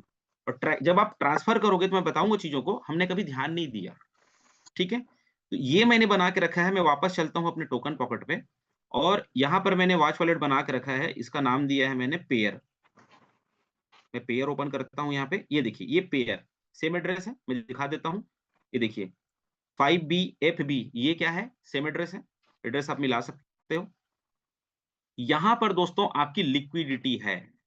और जब आप ट्रांसफर करोगे तो मैं बताऊंगा चीजों को, हमने कभी ध्यान नहीं दिया, ठीक है। तो ये मैंने बना के रखा है। मैं वापस चलता हूँ अपने टोकन पॉकेट पे, और यहाँ पर मैंने वॉच वॉलेट बना के रखा है। इसका नाम दिया है मैंने पेयर। मैं पेयर ओपन करता हूँ यहाँ पे, ये देखिए ये पेयर सेम एड्रेस है, मैं दिखा देता हूँ। ये देखिए 5BFB, ये क्या है, सेम एड्रेस है, एड्रेस आप मिला सकते हो। यहां पर दोस्तों आपकी लिक्विडिटी है।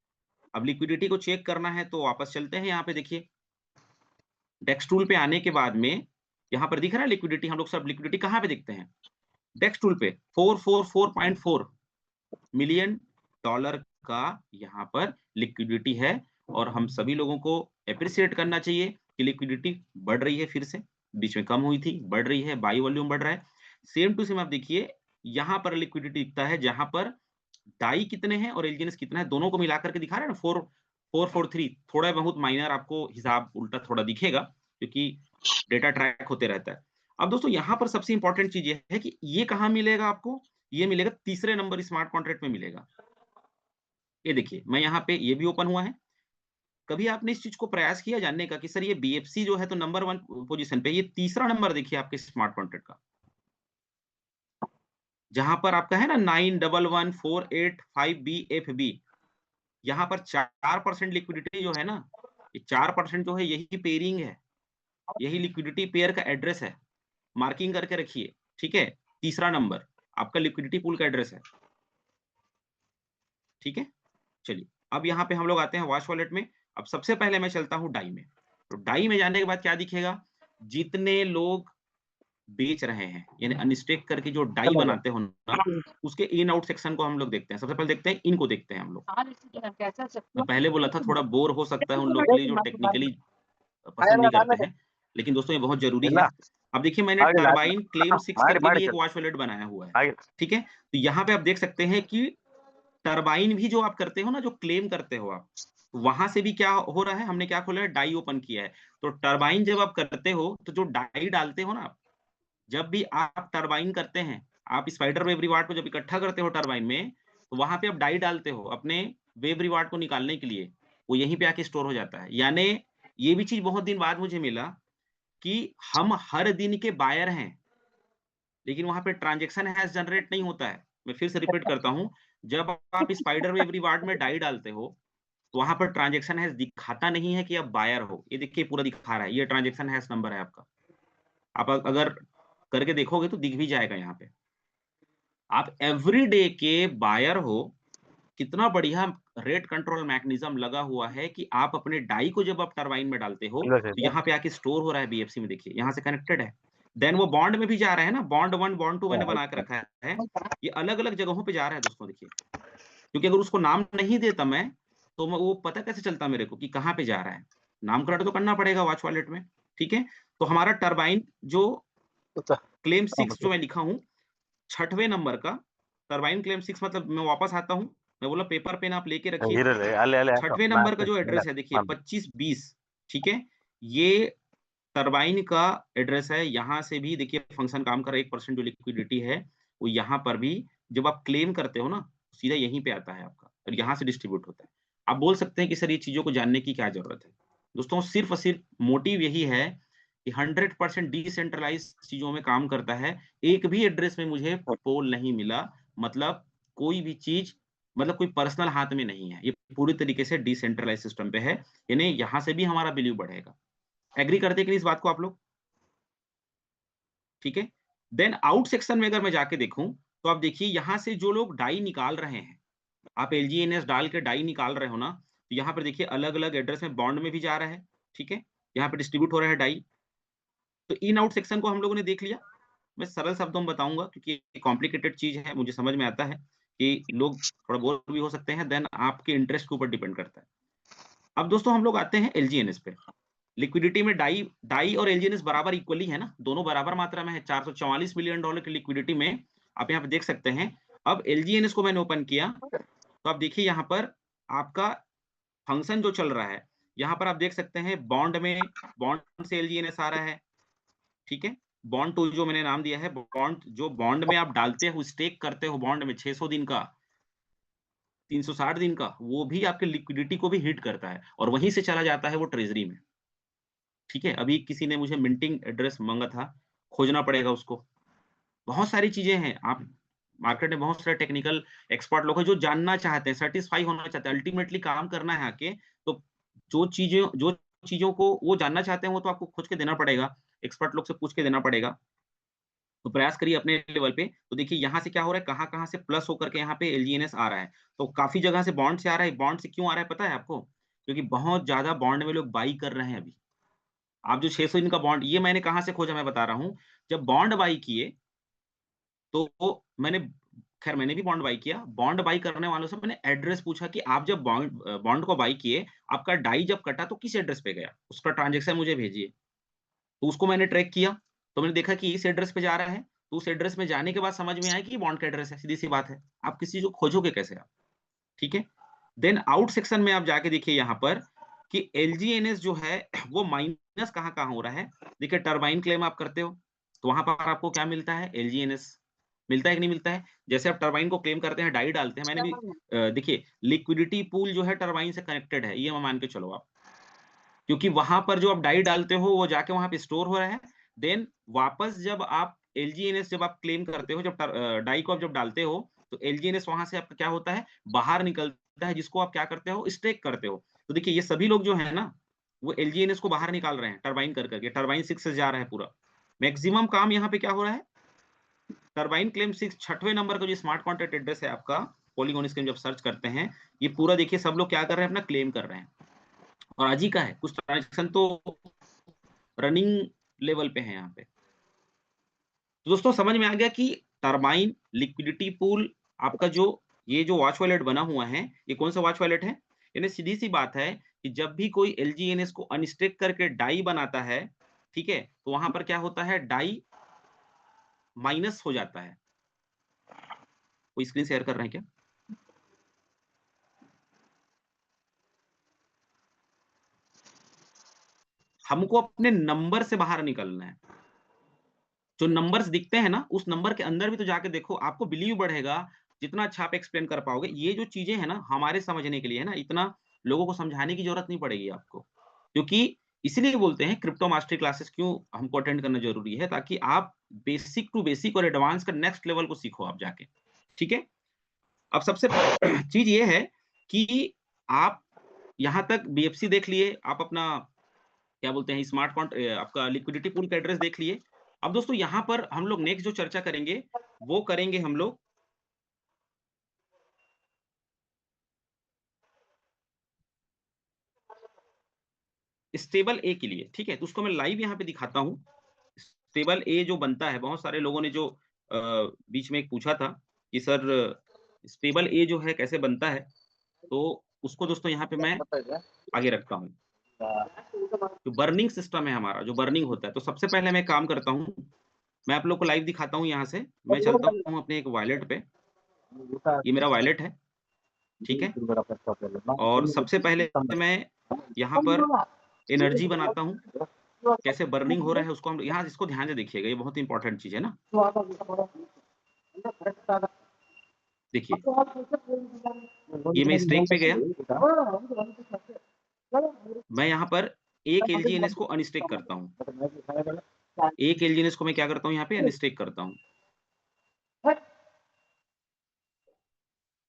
अब लिक्विडिटी को चेक करना है तो वापस चलते हैं। यहाँ पे देखिए डेस्क टूल पे आने के बाद में यहाँ पर दिख रहा है लिक्विडिटी। हम लोग सब लिक्विडिटी कहाँ पे देखते हैं, डेस्क टूल पे। 444.4 मिलियन डॉलर का यहाँ पर लिक्विडिटी है, और हम सभी लोगों को एप्रिसिएट करना चाहिए कि लिक्विडिटी बढ़ रही है, फिर से बीच में कम हुई थी, बढ़ रही है, बाई वॉल्यूम बढ़ रहा है। सेम टू सेम आप देखिए यहाँ पर लिक्विडिटी दिखता है, जहां पर डाई कितने हैं और एलजीएनएस कितना है, दोनों को मिलाकर के दिखा रहे हैं ना 443। थोड़ा बहुत माइनर आपको हिसाब उल्टा थोड़ा दिखेगा, क्योंकि डेटा ट्रैक होते रहता है। अब दोस्तों यहाँ पर सबसे इंपॉर्टेंट चीज ये है कि ये कहाँ मिलेगा आपको, ये मिलेगा तीसरे नंबर स्मार्ट कॉन्ट्रैक्ट में मिलेगा। ये देखिए मैं यहाँ पे ये भी ओपन हुआ है। कभी आपने इस चीज को प्रयास किया जानने का कि सर ये बीएफसी जो है तो नंबर 1 पोजीशन पे, ये तीसरा नंबर देखिए आपके स्मार्ट कॉन्ट्रैक्ट का, जहां पर आपका है ना 911485BFB, यहाँ पर 4% लिक्विडिटी जो है ना, ये 4% जो है यही पेयरिंग है, यही लिक्विडिटी पेयर का एड्रेस है। मार्किंग करके रखिए, ठीक है। तीसरा नंबर आपका लिक्विडिटी पूल का एड्रेस है। ठीक है, चलिए अब यहाँ पे हम लोग आते हैं वॉच वॉलेट में। अब सबसे पहले मैं चलता हूँ डाई में। तो डाई में जाने के बाद क्या दिखेगा, जितने लोग बेच रहे हैं यानी अनस्टेक करके जो डाई बनाते हो ना, उसके इन आउट सेक्शन को हम लोग देखते हैं। सबसे पहले देखते हैं इनको देखते हैं हम लोग। मैं पहले बोला था थोड़ा बोर हो सकता है उन लोगों के लिए जो टेक्निकली पसंद नहीं करते हैं, लेकिन दोस्तों ये बहुत जरूरी है। अब देखिए मैंने टरबाइन क्लेम 6 करके भी एक वॉच वॉलेट बनाया हुआ है, ठीक है। तो यहाँ पे आप देख सकते हैं कि टरबाइन भी जो आप करते हो ना, जो क्लेम करते हो आप, वहां से भी क्या हो रहा है, हमने क्या खोला है, डाई ओपन किया है। तो टरबाइन जब आप करते हो तो जो डाई डालते हो ना आप, जब भी आप टरबाइन करते हैं, आप स्पाइडर वेव रिवार्ड को जब इकट्ठा करते हो टरबाइन में, तो वहां पे आप डाई डालते हो अपने वेव रिवार्ड को निकालने के लिए, वो यहीं पे आके स्टोर हो जाता है। यानी ये भी चीज बहुत दिन बाद मुझे मिला कि हम हर दिन के बायर हैं, लेकिन वहां पे ट्रांजेक्शन हैश जनरेट नहीं होता है। मैं फिर से रिपीट करता हूं, जब आप स्पाइडर वेव रिवार्ड में डाई डालते हो तो वहां पर ट्रांजेक्शन हैश दिखाता नहीं है कि आप बायर हो। ये देखिए पूरा दिखा रहा है, ये ट्रांजेक्शन हैश नंबर है आपका। आप अगर करके देखोगे तो दिख भी जाएगा यहाँ पे। आप एवरीडे के बायर हो, कितना बढ़िया रेट कंट्रोल मैकेनिज्म लगा हुआ है कि आप अपने डाई को जब आप टरबाइन में डालते हो तो यहाँ पे आके स्टोर हो रहा है बीएफसी में। देखिए यहाँ से कनेक्टेड है, देन वो बॉन्ड में भी जा रहा है ना, बॉन्ड 1 बॉन्ड 2 मैंने बना के रखा है। ये अलग अलग जगहों पे जा रहा है दोस्तों, देखिए। क्योंकि अगर उसको नाम नहीं देता मैं, तो वो पता कैसे चलता मेरे को कि कहाँ पे जा रहा है। नामकरण तो करना पड़ेगा वॉच वॉलेट में, ठीक है। तो हमारा टरबाइन जो क्लेम 6 जो मैं लिखा हूं 6वें नंबर का, टरबाइन क्लेम 6, मतलब मैं वापस आता हूं, मैं बोला पेपर पेन आप लेके रखिए। 6वें नंबर का जो एड्रेस है देखिए 2520, ठीक है, ये टरबाइन का एड्रेस है। यहां से भी देखिए फंक्शन काम कर रहा है, 1% जो लिक्विडिटी है वो यहाँ पर भी जब आप क्लेम करते हो ना, सीधा यहीं पे आता है आपका और यहाँ से डिस्ट्रीब्यूट होता है। आप बोल सकते हैं कि सर ये चीजों को जानने की क्या जरूरत है। दोस्तों सिर्फ और सिर्फ मोटिव यही है कि 100% डिसेंट्रलाइज चीजों में काम करता है। एक भी एड्रेस में मुझे पोल नहीं मिला, मतलब कोई भी चीज, मतलब कोई पर्सनल हाथ में नहीं है, ये पूरी तरीके से डिसेंट्रलाइज सिस्टम पे है। यानी यहाँ से भी हमारा वैल्यू बढ़ेगा। एग्री करते हैं कि नहीं इस बात को आप लोग, ठीक है। देन आउट सेक्शन में अगर मैं जाके देखूं तो आप देखिए यहाँ से जो लोग डाई निकाल रहे हैं, आप LGNS डाल के डाई निकाल रहे हो ना, तो यहाँ पर देखिए अलग अलग एड्रेस में बॉन्ड में भी जा रहा है, ठीक है, यहाँ पे डिस्ट्रीब्यूट हो रहा है डाई। तो इन आउट सेक्शन को हम लोगों ने देख लिया। मैं सरल शब्दों में बताऊंगा क्योंकि कॉम्प्लिकेटेड चीज है, मुझे समझ में आता है कि लोग थोड़ा बोर भी हो सकते हैं, देन आपके इंटरेस्ट के ऊपर डिपेंड करता है। अब दोस्तों हम लोग आते हैं LGNS पे। लिक्विडिटी में डाई डाई और LGNS बराबर इक्वली है ना, दोनों बराबर मात्रा में है। $444 मिलियन की लिक्विडिटी में आप यहाँ पे देख सकते हैं। अब LGNS को मैंने ओपन किया तो आप देखिए यहाँ पर आपका फंक्शन जो चल रहा है, यहाँ पर आप देख सकते हैं बॉन्ड में, बॉन्ड से LGNS आ रहा है, ठीक है। बॉन्ड टू जो मैंने नाम दिया है, बॉन्ड जो बॉन्ड में आप डालते हो, स्टेक करते हो बॉन्ड में 600 दिन का, 360 दिन का, वो भी आपके लिक्विडिटी को भी हिट करता है और वहीं से चला जाता है वो ट्रेजरी में, ठीक है। अभी किसी ने मुझे मिंटिंग एड्रेस मांगा था, खोजना पड़ेगा उसको। बहुत सारी चीजें हैं, आप मार्केट में बहुत सारे टेक्निकल एक्सपर्ट लोग हैं जो जानना चाहते हैं, सेटिस्फाई होना चाहते हैं, अल्टीमेटली काम करना है आके। तो जो चीजों को वो जानना चाहते हैं वो तो आपको खोज के देना पड़ेगा, एक्सपर्ट लोग से पूछ के देना पड़ेगा। तो प्रयास करिए अपने लेवल पे। तो देखिए यहाँ से क्या हो रहा है, कहाँ से प्लस होकर के यहाँ पे LGNS आ रहा है। तो काफी जगह से बॉन्ड से आ रहा है। बॉन्ड से क्यों आ रहा है पता है आपको? क्योंकि बहुत ज्यादा बॉन्ड में लोग बाई कर रहे हैं अभी। आप जो 600 दिन का बॉन्ड, ये मैंने कहाँ से खोजा मैं बता रहा हूँ। जब बॉन्ड बाई किए तो मैंने, खैर मैंने भी बॉन्ड बाई किया। बॉन्ड बाई करने वालों से मैंने एड्रेस पूछा कि आप जब बॉन्ड को बाई किए, आपका डाई जब कटा तो किस एड्रेस पे गया, उसका ट्रांजेक्शन मुझे भेजिए। तो उसको मैंने ट्रैक किया, तो मैंने देखा कि इस एड्रेस पे जा रहा है। तो उस एड्रेस में जाने के बाद समझ में आया कि ये बॉन्ड का एड्रेस है। सीधी सी बात है, आप किसी चीज को खोजोगे कैसे आप, ठीक है। देन आउट सेक्शन में आप जाके देखिए यहाँ पर कि LGNS जो है वो माइनस कहाँ कहाँ हो रहा है। देखिए टरबाइन क्लेम आप करते हो तो वहां पर आपको क्या मिलता है, LGNS मिलता है कि नहीं मिलता है। जैसे आप टरबाइन को क्लेम करते हैं, डाई डालते हैं, मैंने भी देखिए लिक्विडिटी पूल जो है टरबाइन से कनेक्टेड है, ये मान के चलो आप, क्योंकि वहां पर जो आप डाई डालते हो वो जाके वहां पे स्टोर हो रहा है। देन वापस जब आप LGNS जब आप क्लेम करते हो, जब डाई को आप जब डालते हो तो LGNS वहां से आपका क्या होता है, बाहर निकलता है, जिसको आप क्या करते हो, स्टेक करते हो। तो देखिए ये सभी लोग जो है ना वो LGNS को बाहर निकाल रहे हैं टरबाइन कर करके। टरबाइन 6 से जा रहा है पूरा मैक्सिमम काम। यहाँ पे क्या हो रहा है, टरबाइन क्लेम 6 6वें नंबर का जो स्मार्ट कॉन्ट्रैक्ट एड्रेस है आपका, पॉलीगॉन स्कीम जब सर्च करते हैं, ये पूरा देखिए सब लोग क्या कर रहे हैं, अपना क्लेम कर रहे हैं। और आज ही का है, कुछ ट्रांजेक्शन तो रनिंग लेवल पे है यहाँ पे। तो दोस्तों समझ में आ गया कि टरबाइन, लिक्विडिटी पूल, आपका जो ये जो वॉच वॉलेट बना हुआ है, ये कौन सा वॉच वॉलेट है? यानी सीधी सी बात है कि जब भी कोई एलजीएनएस को अनस्टेक करके डाई बनाता है, ठीक है, तो वहां पर क्या होता है, डाई माइनस हो जाता है। कोई स्क्रीन शेयर कर रहे हैं क्या? हमको अपने नंबर से बाहर निकलना है। जो नंबर्स दिखते हैं ना, उस नंबर के अंदर भी तो जाके देखो, आपको बिलीव बढ़ेगा जितना अच्छा आप एक्सप्लेन कर पाओगे। ये जो चीजें हैं ना, हमारे समझने के लिए है ना, इतना लोगों को समझाने की जरूरत नहीं पड़ेगी आपको, क्योंकि इसलिए बोलते हैं क्रिप्टो मास्टरी क्लासेस क्यों हमको अटेंड करना जरूरी है, ताकि आप बेसिक टू बेसिक और एडवांस का नेक्स्ट लेवल को सीखो आप जाके। ठीक है, अब सबसे चीज ये है कि आप यहां तक बीएफसी देख लिए, आप अपना क्या बोलते हैं स्मार्ट कॉन्ट्रैक्ट, आपका लिक्विडिटी पूल का एड्रेस देख लिए। अब दोस्तों यहाँ पर हम लोग नेक्स्ट जो चर्चा करेंगे, वो करेंगे हम लोग स्टेबल ए के लिए। ठीक है, तो उसको मैं लाइव यहाँ पे दिखाता हूँ। स्टेबल ए जो बनता है, बहुत सारे लोगों ने जो बीच में एक पूछा था कि सर स्टेबल ए जो है कैसे बनता है, तो उसको दोस्तों यहाँ पे मैं आगे रखता हूँ। जो बर्निंग सिस्टम है हमारा, जो बर्निंग होता है, तो सबसे पहले मैं काम करता हूँ, मैं आप लोग को लाइव दिखाता हूँ। यहाँ से मैं चलता हूँ अपने एक वॉलेट पे, ये मेरा वॉलेट है, ठीक है। और सबसे पहले मैं यहाँ पर एनर्जी बनाता हूँ, कैसे बर्निंग हो रहा है उसको हम यहाँ, इसको ध्यान से देखिएगा, ये बहुत इंपॉर्टेंट चीज है ना। देखिए ये मैं स्टेक पे गया, मैं यहाँ पर एक एलजीएनएस को अनस्टेक करता हूँ, एक एलजीएनएस को मैं क्या करता हूँ, यहाँ पे अनस्टेक करता हूँ।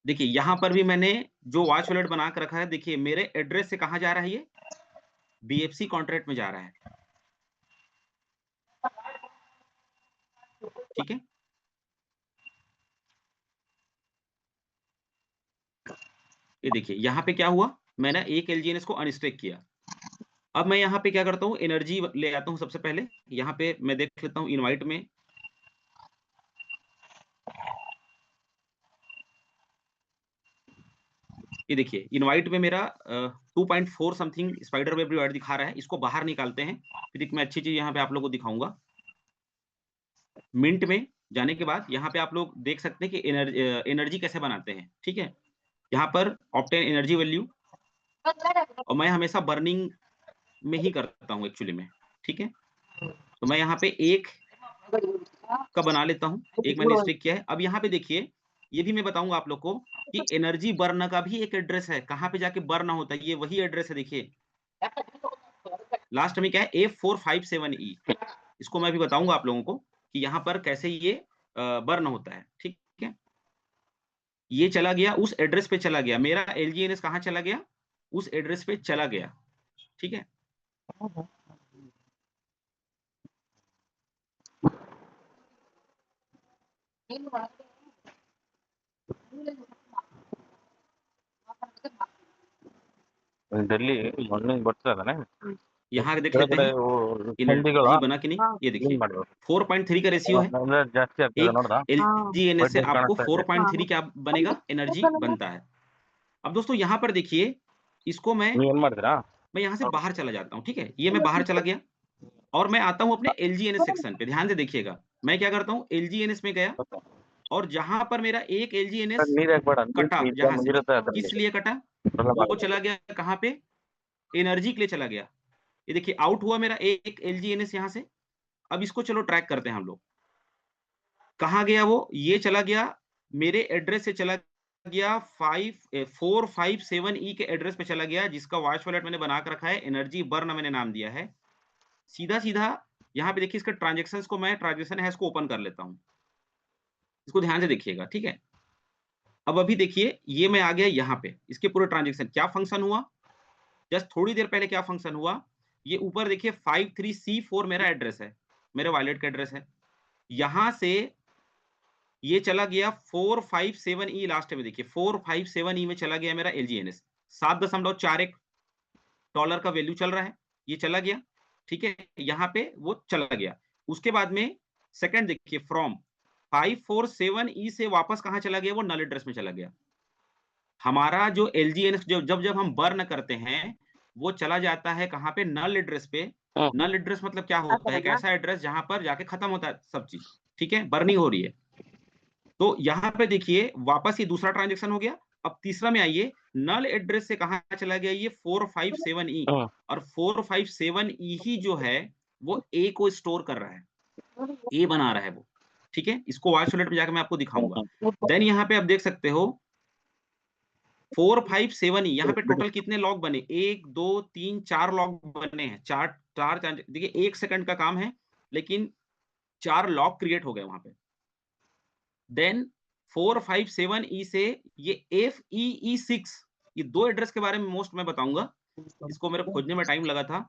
देखिए यहाँ पर भी मैंने जो वॉच वॉलेट बना कर रखा है, देखिए मेरे एड्रेस से कहाँ जा रहा है, ये बीएफसी कॉन्ट्रैक्ट में जा रहा है। ठीक है, ये देखिए यहाँ पे क्या हुआ, मैंने एक एलजीएनएस को अनस्टेक किया। अब मैं यहाँ पे क्या करता हूँ, एनर्जी ले आता हूँ। सबसे पहले यहाँ पे मैं देख लेता हूँ इनवाइट में, ये देखिए इनवाइट में मेरा 2.4 समथिंग स्पाइडर वेब रिवार्ड दिखा रहा है। इसको बाहर निकालते हैं, फिर एक मैं अच्छी चीज यहाँ पे आप लोगों को दिखाऊंगा। मिंट में जाने के बाद यहाँ पे आप लोग देख सकते हैं कि एनर्जी कैसे बनाते हैं। ठीक है, यहाँ पर ऑब्टेन एनर्जी वैल्यू, और मैं हमेशा बर्निंग में ही करता हूँ एक्चुअली में। ठीक है, तो मैं यहाँ पे एक का बना लेता हूँ, एक मैंने स्टिक किया है। अब यहाँ पे देखिए, ये भी मैं बताऊंगा आप लोग को कि एनर्जी बर्न का भी एक एड्रेस है, कहाँ पे जाके बर्न होता है, ये वही एड्रेस है। देखिए लास्ट में क्या है, A457E, इसको मैं भी बताऊंगा आप लोगों को कि यहाँ पर कैसे ये बर्न होता है। ठीक है, ये चला गया उस एड्रेस पे, चला गया मेरा एलजीएनएस, कहाँ चला गया, उस एड्रेस पे चला गया। ठीक है, ಡೆಲ್ಲಿ ಮೊನ್ನೆ ಬರ್ತಿದಾನೆ यहाँ देख लेते हैं एनर्जी बना कि नहीं। ये देखिए 4.3 का रेशियो है, ಜಾಸ್ತಿ ಆಗ್ತದೆ एक ನೋಡ್ರಾ एलजीएनएस से बट आपको ಕಾಣಿಸ್ತಾ ಇದೆ 4.3 क्या बनेगा, एनर्जी बनता है। अब दोस्तों यहाँ पर देखिए, इसको ನೀವು ಏನ್ ಮಾಡಿದ್ರಾ मैं यहाँ से बाहर चला जाता हूँ। ठीक है, ये मैं बाहर चला गया और मैं आता हूँ अपने एलजीएनएस सेक्शन पे। ध्यान से देखिएगा, मैं क्या करता हूँ, एलजीएनएस में गया और जहां पर मेरा एक एलजीएनएस ನೀರ್ ಹಾಕ್ಬೇಡ कटा, जहां से ಮುಂದಿರುತ್ತೆ किस ಅದ್ರಲ್ಲಿ लिए कटा, वो चला गया कहाँ पे, एनर्जी के लिए चला गया। ये देखिए आउट हुआ मेरा एक एलजीएनएस यहाँ से। अब इसको चलो ट्रैक करते हैं हम लोग, कहाँ गया वो, ये चला गया मेरे एड्रेस से, चला गया 457E के एड्रेस पे चला गया, जिसका वॉच वॉलेट मैंने बना कर रखा है, एनर्जी बर्न मैंने नाम दिया है। सीधा सीधा यहाँ पे देखिए, इसका ट्रांजेक्शंस को मैं ट्रांजेक्शन है इसको ओपन कर लेता हूँ, इसको ध्यान से देखिएगा। ठीक है, अब अभी देखिए ये मैं आ गया यहाँ पे, इसके पूरे ट्रांजेक्शन क्या फंक्शन हुआ, जस्ट थोड़ी देर पहले क्या फंक्शन हुआ, ये ऊपर देखिए 53C4 मेरा एड्रेस है, मेरे वॉलेट का एड्रेस है। यहां से ये चला गया 457E लास्ट में, देखिए 457E में चला गया मेरा LGNS, $7.41 का वैल्यू चल रहा है, ये चला गया, ठीक है, यहाँ पे वो चला गया। उसके बाद में सेकंड देखिए, फ्रॉम 547E से वापस कहाँ चला गया, वो नल एड्रेस में चला गया। हमारा जो LGNS जब जब हम बर्न करते हैं, वो चला जाता है कहाँ पे, नल एड्रेस पे। नल एड्रेस मतलब क्या होता है, एक ऐसा एड्रेस जहां पर जाके खत्म होता है सब चीज, ठीक है, बर्निंग हो रही है। तो यहाँ पे देखिए वापस ये दूसरा ट्रांजेक्शन हो गया। अब तीसरा में आइए, नल एड्रेस से कहाँ चला गया, ये 457E, और 457E ही जो है वो A को स्टोर कर रहा है, A बना रहा है वो, ठीक है। इसको वॉइस वॉलेट में जाकर मैं आपको दिखाऊंगा। देन यहाँ पे आप देख सकते हो 457E, यहाँ पे टोटल कितने लॉग बने, 1 2 3 4 लॉग बने हैं, चार देखिए 1 सेकंड का काम है, लेकिन 4 लॉग क्रिएट हो गए वहां पे। देन 457E से ये FEE6, ये दो एड्रेस के बारे में मोस्ट मैं बताऊंगा, इसको मेरे खोजने में टाइम लगा था।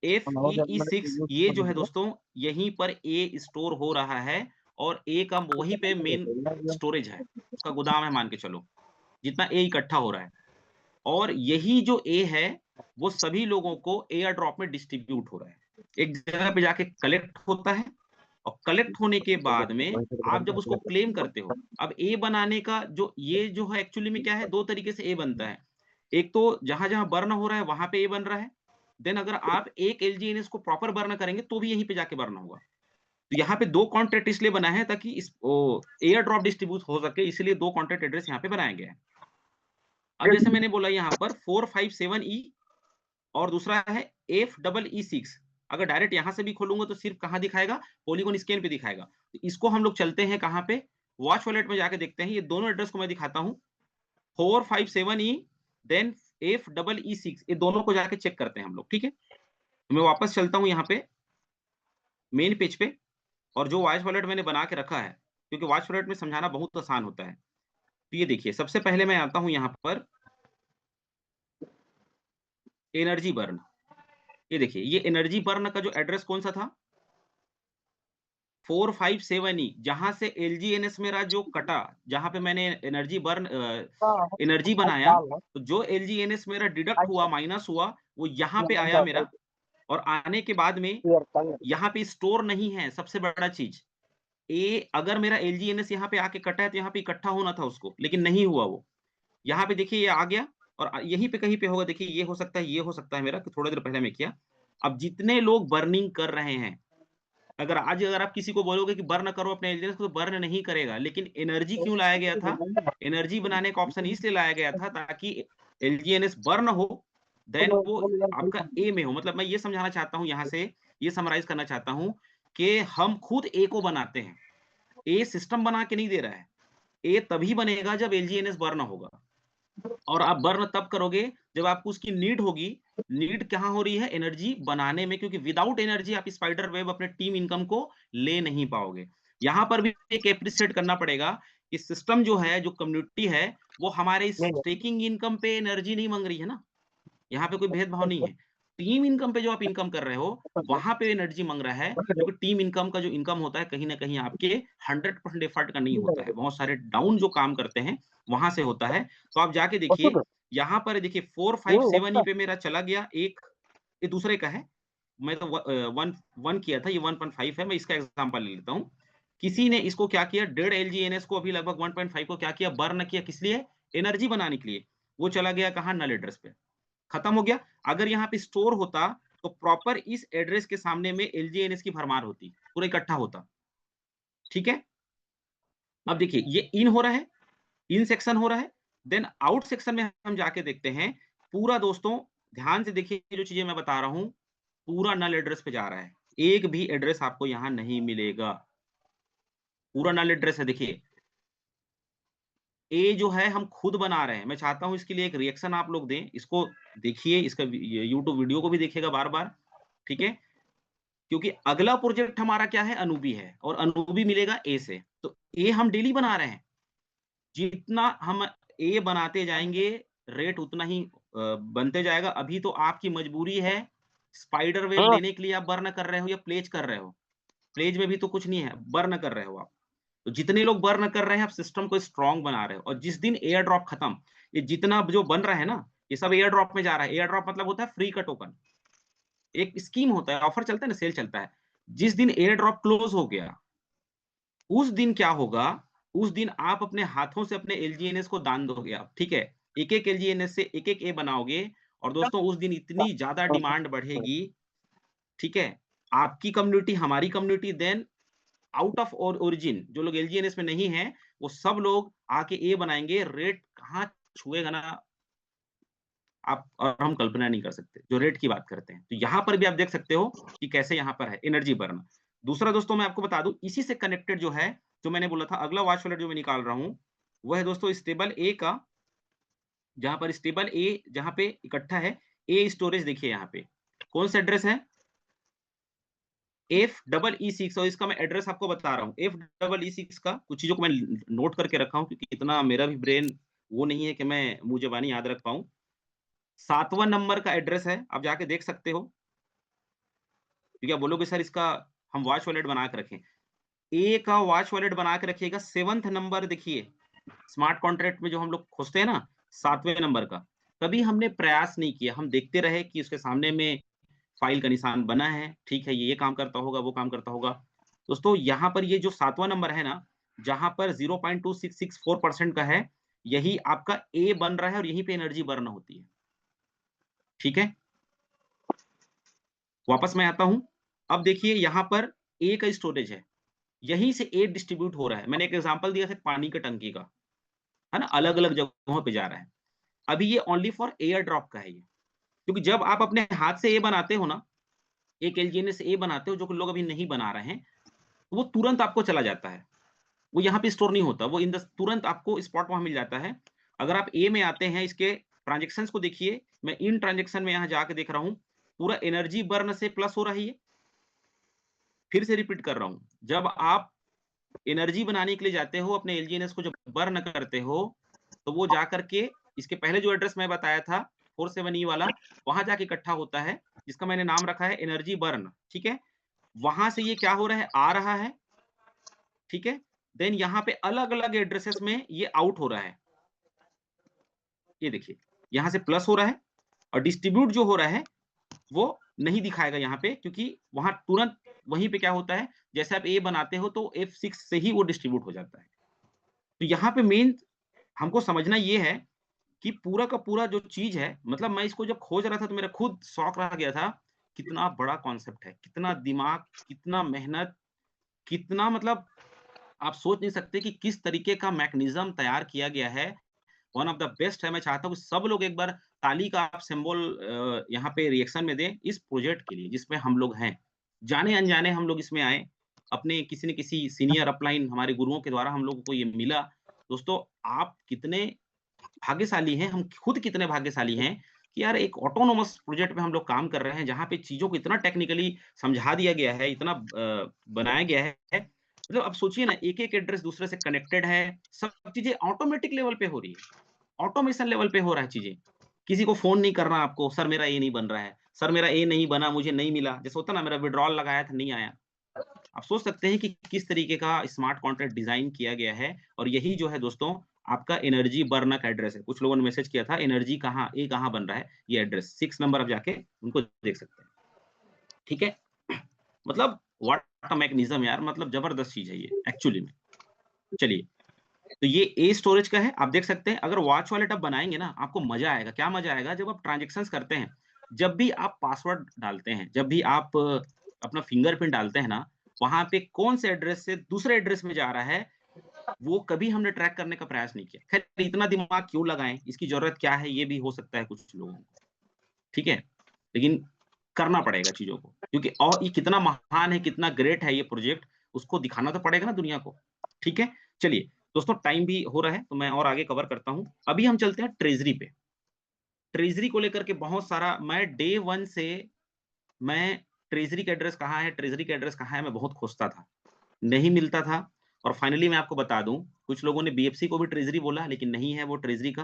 FEE6 ये जो है दोस्तों, यहीं पर A स्टोर हो रहा है, और A का वहीं पे मेन स्टोरेज है, उसका गोदाम है मान के चलो, जितना A इकट्ठा हो रहा है। और यही जो A है वो सभी लोगों को एयर ड्रॉप में डिस्ट्रीब्यूट हो रहा है, एक जगह पे जाके कलेक्ट होता है, और कलेक्ट होने के बाद में आप जब उसको क्लेम करते हो, अब A बनाने का जो ये जो है एक्चुअली में क्या है, दो तरीके से A बनता है। एक तो जहां जहां बर्न हो रहा है वहां पे A बन रहा है, देन अगर आप एक LGNS को प्रॉपर बर्न करेंगे तो भी यहीं पे जाके बर्न होगा। तो यहाँ पे दो कॉन्ट्रैक्ट इसलिए बना है ताकि इस एयर ड्रॉप डिस्ट्रीब्यूट हो सके, इसलिए दो कॉन्ट्रैक्ट एड्रेस यहाँ पे बनाया गया है। अब जैसे मैंने बोला यहाँ पर 457E और दूसरा है FEE6, अगर डायरेक्ट यहां से भी खोलूंगा तो सिर्फ कहां दिखाएगा, पॉलीगॉन स्कैन पे दिखाएगा। तो इसको हम लोग चलते हैं कहां पे, वॉच वॉलेट में जाके देखते हैं। ये दोनों एड्रेस को मैं दिखाता हूं, 457E देन FEE6, ये दोनों को जाके चेक करते हैं हम लोग, ठीक है। तो मैं वापस चलता हूं यहाँ पे मेन पेज पे, और जो वॉच वॉलेट मैंने बना के रखा है, क्योंकि वॉच वॉलेट में समझाना बहुत आसान होता है। तो ये देखिए, सबसे पहले मैं आता हूं यहाँ पर एनर्जी बर्न। ये देखिए, ये एनर्जी बर्न का जो एड्रेस कौन सा था, 457E, जहां से LGNS मेरा जो कटा, जहां पे मैंने एनर्जी बर्न एनर्जी बनाया, तो जो LGNS मेरा डिडक्ट हुआ, माइनस हुआ, वो यहाँ पे आया मेरा, और आने के बाद में यहाँ पे स्टोर नहीं है। सबसे बड़ा चीज, अगर मेरा LGNS यहाँ पे आके कटा है तो यहाँ पे इकट्ठा होना था उसको, लेकिन नहीं हुआ वो। यहाँ पे देखिए ये आ गया, और यहीं पे कहीं पे होगा, देखिए ये हो सकता है, ये हो सकता है मेरा, कि थोड़ा देर पहले मैं किया। अब जितने लोग बर्निंग कर रहे हैं, अगर आप किसी को बोलोगे कि बर्न करो अपने LGNS को, तो बर्न नहीं करेगा। लेकिन एनर्जी क्यों लाया गया था, एनर्जी बनाने का ऑप्शन इसलिए लाया गया था ताकि LGNS बर्न हो, देन वो आपका A में हो। मतलब मैं ये समझाना चाहता हूँ, यहाँ से ये समराइज करना चाहता हूँ कि हम खुद A को बनाते हैं, A सिस्टम बना के नहीं दे रहा है। A तभी बनेगा जब LGNS बर्न होगा, और आप बर्न तब करोगे जब आपको उसकी नीड होगी। नीड कहाँ हो रही है, एनर्जी बनाने में, क्योंकि विदाउट एनर्जी आप स्पाइडर वेब अपने टीम इनकम को ले नहीं पाओगे। यहाँ पर भी एक एप्रिशिएट करना पड़ेगा कि सिस्टम जो है, जो कम्युनिटी है, वो हमारे स्टेकिंग इनकम पे एनर्जी नहीं मांग रही है ना, यहाँ पे कोई भेदभाव नहीं है। टीम इनकम पे जो आप इनकम कर रहे हो, वहां पे एनर्जी मांग रहा है, क्योंकि टीम इनकम का जो इनकम होता है, कहीं ना कहीं आपके 100% एफर्ट का नहीं होता है, बहुत सारे डाउन जो काम करते हैं वहां से होता है। तो आप जाके देखिए, यहाँ पर देखिए 457E पे मेरा चला गया एक, ये दूसरे का है, मैं तो 1 किया था, ये 1.5 है। मैं इसका एग्जांपल ले लेता हूँ। किसी ने इसको क्या किया, 1.5 LGNS को अभी लगभग 1.5 को क्या किया, बर्न किया, किस लिए, एनर्जी बनाने के लिए। वो चला गया कहाँ, नल एड्रेस पे, खत्म हो गया। अगर यहाँ पे स्टोर होता तो प्रॉपर इस एड्रेस के सामने में LGNS की भरमार होती, पूरा इकट्ठा होता, ठीक है। अब देखिए ये इन हो रहा है, इन सेक्शन हो रहा है, देन आउट सेक्शन में हम जाके देखते हैं पूरा। दोस्तों ध्यान से देखिए, जो चीजें मैं बता रहा हूं पूरा नल एड्रेस पे जा रहा है, एक भी एड्रेस आपको यहां नहीं मिलेगा, पूरा नल एड्रेस है। देखिए ए जो है हम खुद बना रहे हैं। मैं चाहता हूं इसके लिए एक रिएक्शन आप लोग दें, इसको देखिए, इसका यूट्यूब वीडियो को भी देखिएगा बार बार, ठीक है। क्योंकि अगला प्रोजेक्ट हमारा क्या है, अनूबी है, और अनूबी मिलेगा ए से। तो ए हम डेली बना रहे हैं, जितना हम ए बनाते जाएंगे रेट उतना ही बनते जाएगा। अभी तो आपकी मजबूरी है, स्पाइडर वेब लेने के लिए आप बर्न कर रहे हो या प्लेज कर रहे हो, प्लेज में भी तो कुछ नहीं है, बर्न कर रहे हो आप। तो जितने लोग बर्न कर रहे हैं, आप सिस्टम को स्ट्रांग बना रहे हो। और जिस दिन एयर ड्रॉप खत्म, ये जितना जो बन रहा है ना, ये सब एयर ड्रॉप में जा रहा है। एयर ड्रॉप मतलब होता है फ्री का टोकन। एक स्कीम होता है, ऑफर चलता है ना, सेल चलता है। जिस दिन एयर ड्रॉप क्लोज हो गया, उस दिन क्या होगा, उस दिन आप अपने हाथों से अपने एलजीएनएस को दान दोगे आप, ठीक है। एक एक एलजीएनएस से एक एक ए बनाओगे, और दोस्तों उस दिन इतनी ज्यादा डिमांड बढ़ेगी, ठीक है। आपकी कम्युनिटी, हमारी community, then out of origin जो लोग एलजीएनएस में नहीं है, वो सब लोग आके ए बनाएंगे। रेट कहाँ छुएगा ना, आप और हम कल्पना नहीं कर सकते, जो रेट की बात करते हैं। तो यहाँ पर भी आप देख सकते हो कि कैसे यहाँ पर है एनर्जी बर्न। दूसरा दोस्तों मैं आपको बता दूं, इसी से कनेक्टेड जो है, जो मैंने बोला था अगला वॉच वालेट जो मैं निकाल रहा हूँ, वह है दोस्तों स्टेबल ए का। जहां पर स्टेबल ए जहां पे इकट्ठा है, ए स्टोरेज देखिए यहाँ पे कौन सा एड्रेस है, F6E6। और इसका मैं एड्रेस आपको बता रहा हूँ। F6E6 का कुछ चीजों को मैं नोट करके रखा हूँ, क्योंकि इतना मेरा भी ब्रेन वो नहीं है कि मैं मुंह जबानी याद रख पाऊं। 7वां नंबर का एड्रेस है, आप जाके देख सकते हो। क्योंकि आप बोलोगे सर इसका हम वॉच वॉलेट बना के रखें, ए का वॉच वॉलेट बना के रखिएगा। 7वां नंबर देखिए, स्मार्ट कॉन्ट्रैक्ट में जो हम लोग खोजते हैं ना, 7वें नंबर का कभी हमने प्रयास नहीं किया। हम देखते रहे कि उसके सामने में फाइल का निशान बना है, ठीक है, ये काम करता होगा, वो काम करता होगा। दोस्तों यहाँ पर ये जो 7वां नंबर है ना, जहां पर 0.2664% का है, यही आपका ए बन रहा है, और यहीं पे एनर्जी बर्न होती है, ठीक है। वापस मैं आता हूं। अब देखिए यहाँ पर ए का स्टोरेज है, यहीं से ए डिस्ट्रीब्यूट हो रहा है। मैंने एक एग्जांपल दिया था पानी का टंकी का, है ना, अलग अलग जगहों पे जा रहा है। अभी ये ओनली फॉर एयर ड्रॉप का है ये, क्योंकि जब आप अपने हाथ से ए बनाते हो ना, एक एलजीएनएस ए बनाते हो, जो कि लोग अभी नहीं बना रहे हैं, तो वो तुरंत आपको चला जाता है। वो यहाँ पे स्टोर नहीं होता, वो इन द तुरंत आपको स्पॉट वहां मिल जाता है। अगर आप ए में आते हैं, इसके ट्रांजेक्शन्स को देखिए। मैं इन ट्रांजेक्शन में यहाँ जाके देख रहा हूँ, पूरा एनर्जी बर्न से प्लस हो रही है। फिर से रिपीट कर रहा हूँ, जब आप एनर्जी बनाने के लिए जाते हो, अपने एलजीएनएस को जब बर्न करते हो, तो वो जाकर के इसके पहले जो एड्रेस मैं बताया था 47E वाला, वहां जाके इकट्ठा होता है, जिसका मैंने नाम रखा है एनर्जी बर्न, ठीक है। वहां से ये क्या हो रहा है, आ रहा है, ठीक है। देन यहाँ पे अलग अलग एड्रेसेस में ये आउट हो रहा है। ये देखिए यहां से प्लस हो रहा है, और डिस्ट्रीब्यूट जो हो रहा है वो नहीं दिखाएगा यहाँ पे, क्योंकि वहां तुरंत वहीं पे क्या होता है, जैसे आप ए बनाते हो तो F6 से ही वो डिस्ट्रीब्यूट हो जाता है। तो यहाँ पे मेन हमको समझना ये है कि पूरा का पूरा जो चीज है, मतलब मैं इसको जब खोज रहा था तो मेरा खुद शौक रह गया था, कितना बड़ा कॉन्सेप्ट है, कितना दिमाग, कितना मेहनत, कितना मतलब आप सोच नहीं सकते कि किस तरीके का मैकेनिज्म तैयार किया गया है। वन ऑफ द बेस्ट है। मैं चाहता हूँ कि सब लोग एक बार ताली का आप सिंबल यहाँ पे रिएक्शन में दें इस प्रोजेक्ट के लिए, जिसमें हम लोग हैं, जाने अनजाने हम लोग इसमें आए, अपने किसी न किसी सीनियर अपलाइन हमारे गुरुओं के द्वारा हम लोगों को ये मिला। दोस्तों आप कितने भाग्यशाली हैं, हम खुद कितने भाग्यशाली हैं कि यार एक ऑटोनोमस प्रोजेक्ट में हम लोग काम कर रहे हैं, जहाँ पे चीज़ों को इतना टेक्निकली समझा दिया गया है, इतना बनाया गया है। मतलब अब सोचिए ना, एक-एक एड्रेस दूसरे से कनेक्टेड है, सब चीज़ें ऑटोमेटिक लेवल पे हो रही है, ऑटोमेशन लेवल पे हो रहा है चीज़ें। किसी को फ़ोन नहीं करना आपको, सर मेरा ये नहीं बन रहा है, सर मेरा ये नहीं बना, मुझे नहीं मिला। जैसे होता है ना, मेरा विथड्रॉल लगाया था, नहीं आया। आप सोच सकते हैं कि किस तरीके का स्मार्ट कॉन्ट्रैक्ट डिजाइन किया गया है। और यही जो है दोस्तों आपका एनर्जी बर्न का एड्रेस है। कुछ लोगों ने मैसेज किया था एनर्जी कहाँ, ए कहाँ बन रहा है, ये एड्रेस 6 नंबर आप जाके उनको देख सकते हैं, ठीक है। मतलब व्हाट अ मैकेनिज्म यार, मतलब जबरदस्त चीज है ये एक्चुअली में। चलिए, तो ये ए स्टोरेज का है, आप देख सकते हैं। अगर वॉच वॉलेट आप बनाएंगे ना, आपको मजा आएगा। क्या मजा आएगा, जब आप ट्रांजेक्शन्स करते हैं, जब भी आप पासवर्ड डालते हैं, जब भी आप अपना फिंगरप्रिंट डालते हैं ना, वहां पे कौन से एड्रेस से दूसरे एड्रेस में जा रहा है, वो कभी हमने ट्रैक करने का प्रयास नहीं किया। खैर इतना दिमाग क्यों लगाएं, इसकी जरूरत क्या है, ये भी हो सकता है कुछ लोगों को, ठीक है। लेकिन करना पड़ेगा चीजों को, क्योंकि और ये कितना महान है, कितना ग्रेट है ये प्रोजेक्ट, उसको दिखाना तो पड़ेगा ना दुनिया को, ठीक है। चलिए दोस्तों, टाइम भी हो रहा है, तो मैं और आगे कवर करता हूं। अभी हम चलते हैं ट्रेजरी पे। ट्रेजरी को लेकर के बहुत सारा, मैं डे 1 से मैं ट्रेजरी का एड्रेस कहाँ है, ट्रेजरी का एड्रेस कहाँ है, मैं बहुत खोजता था, नहीं मिलता था। और फाइनली मैं आपको बता दूं, कुछ लोगों ने बीएफसी को भी ट्रेजरी बोला, लेकिन नहीं है वो ट्रेजरी का,